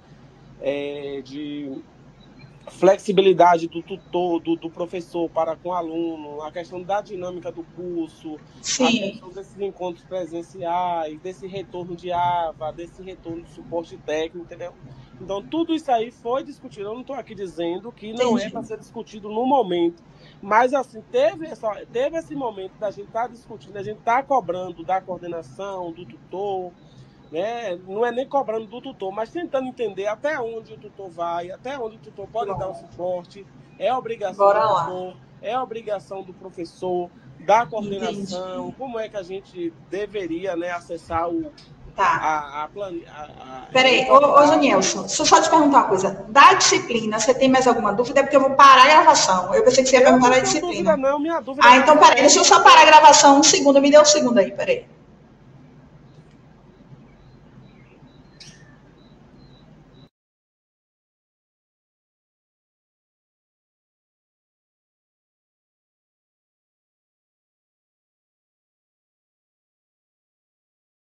flexibilidade do tutor, do professor para com o aluno, a questão da dinâmica do curso, a questão desses encontros presenciais, desse retorno de AVA, desse retorno de suporte técnico, entendeu? Então, tudo isso aí foi discutido. Eu não estou aqui dizendo que não é para ser discutido no momento, mas assim, teve esse momento da gente estar discutindo, a gente estar cobrando da coordenação, do tutor, né? Não é nem cobrando do tutor, mas tentando entender até onde o tutor vai, até onde o tutor pode dar o suporte. É obrigação do tutor, é obrigação do professor, da coordenação. Como é que a gente deveria, né, acessar a planilha? Peraí, ô Janilson, deixa eu só te perguntar uma coisa. Da disciplina, você tem mais alguma dúvida? Porque eu vou parar a gravação. Eu pensei que você ia perguntar a disciplina. Não, minha dúvida então peraí, deixa eu só parar a gravação um segundo. Me dê um segundo aí, peraí.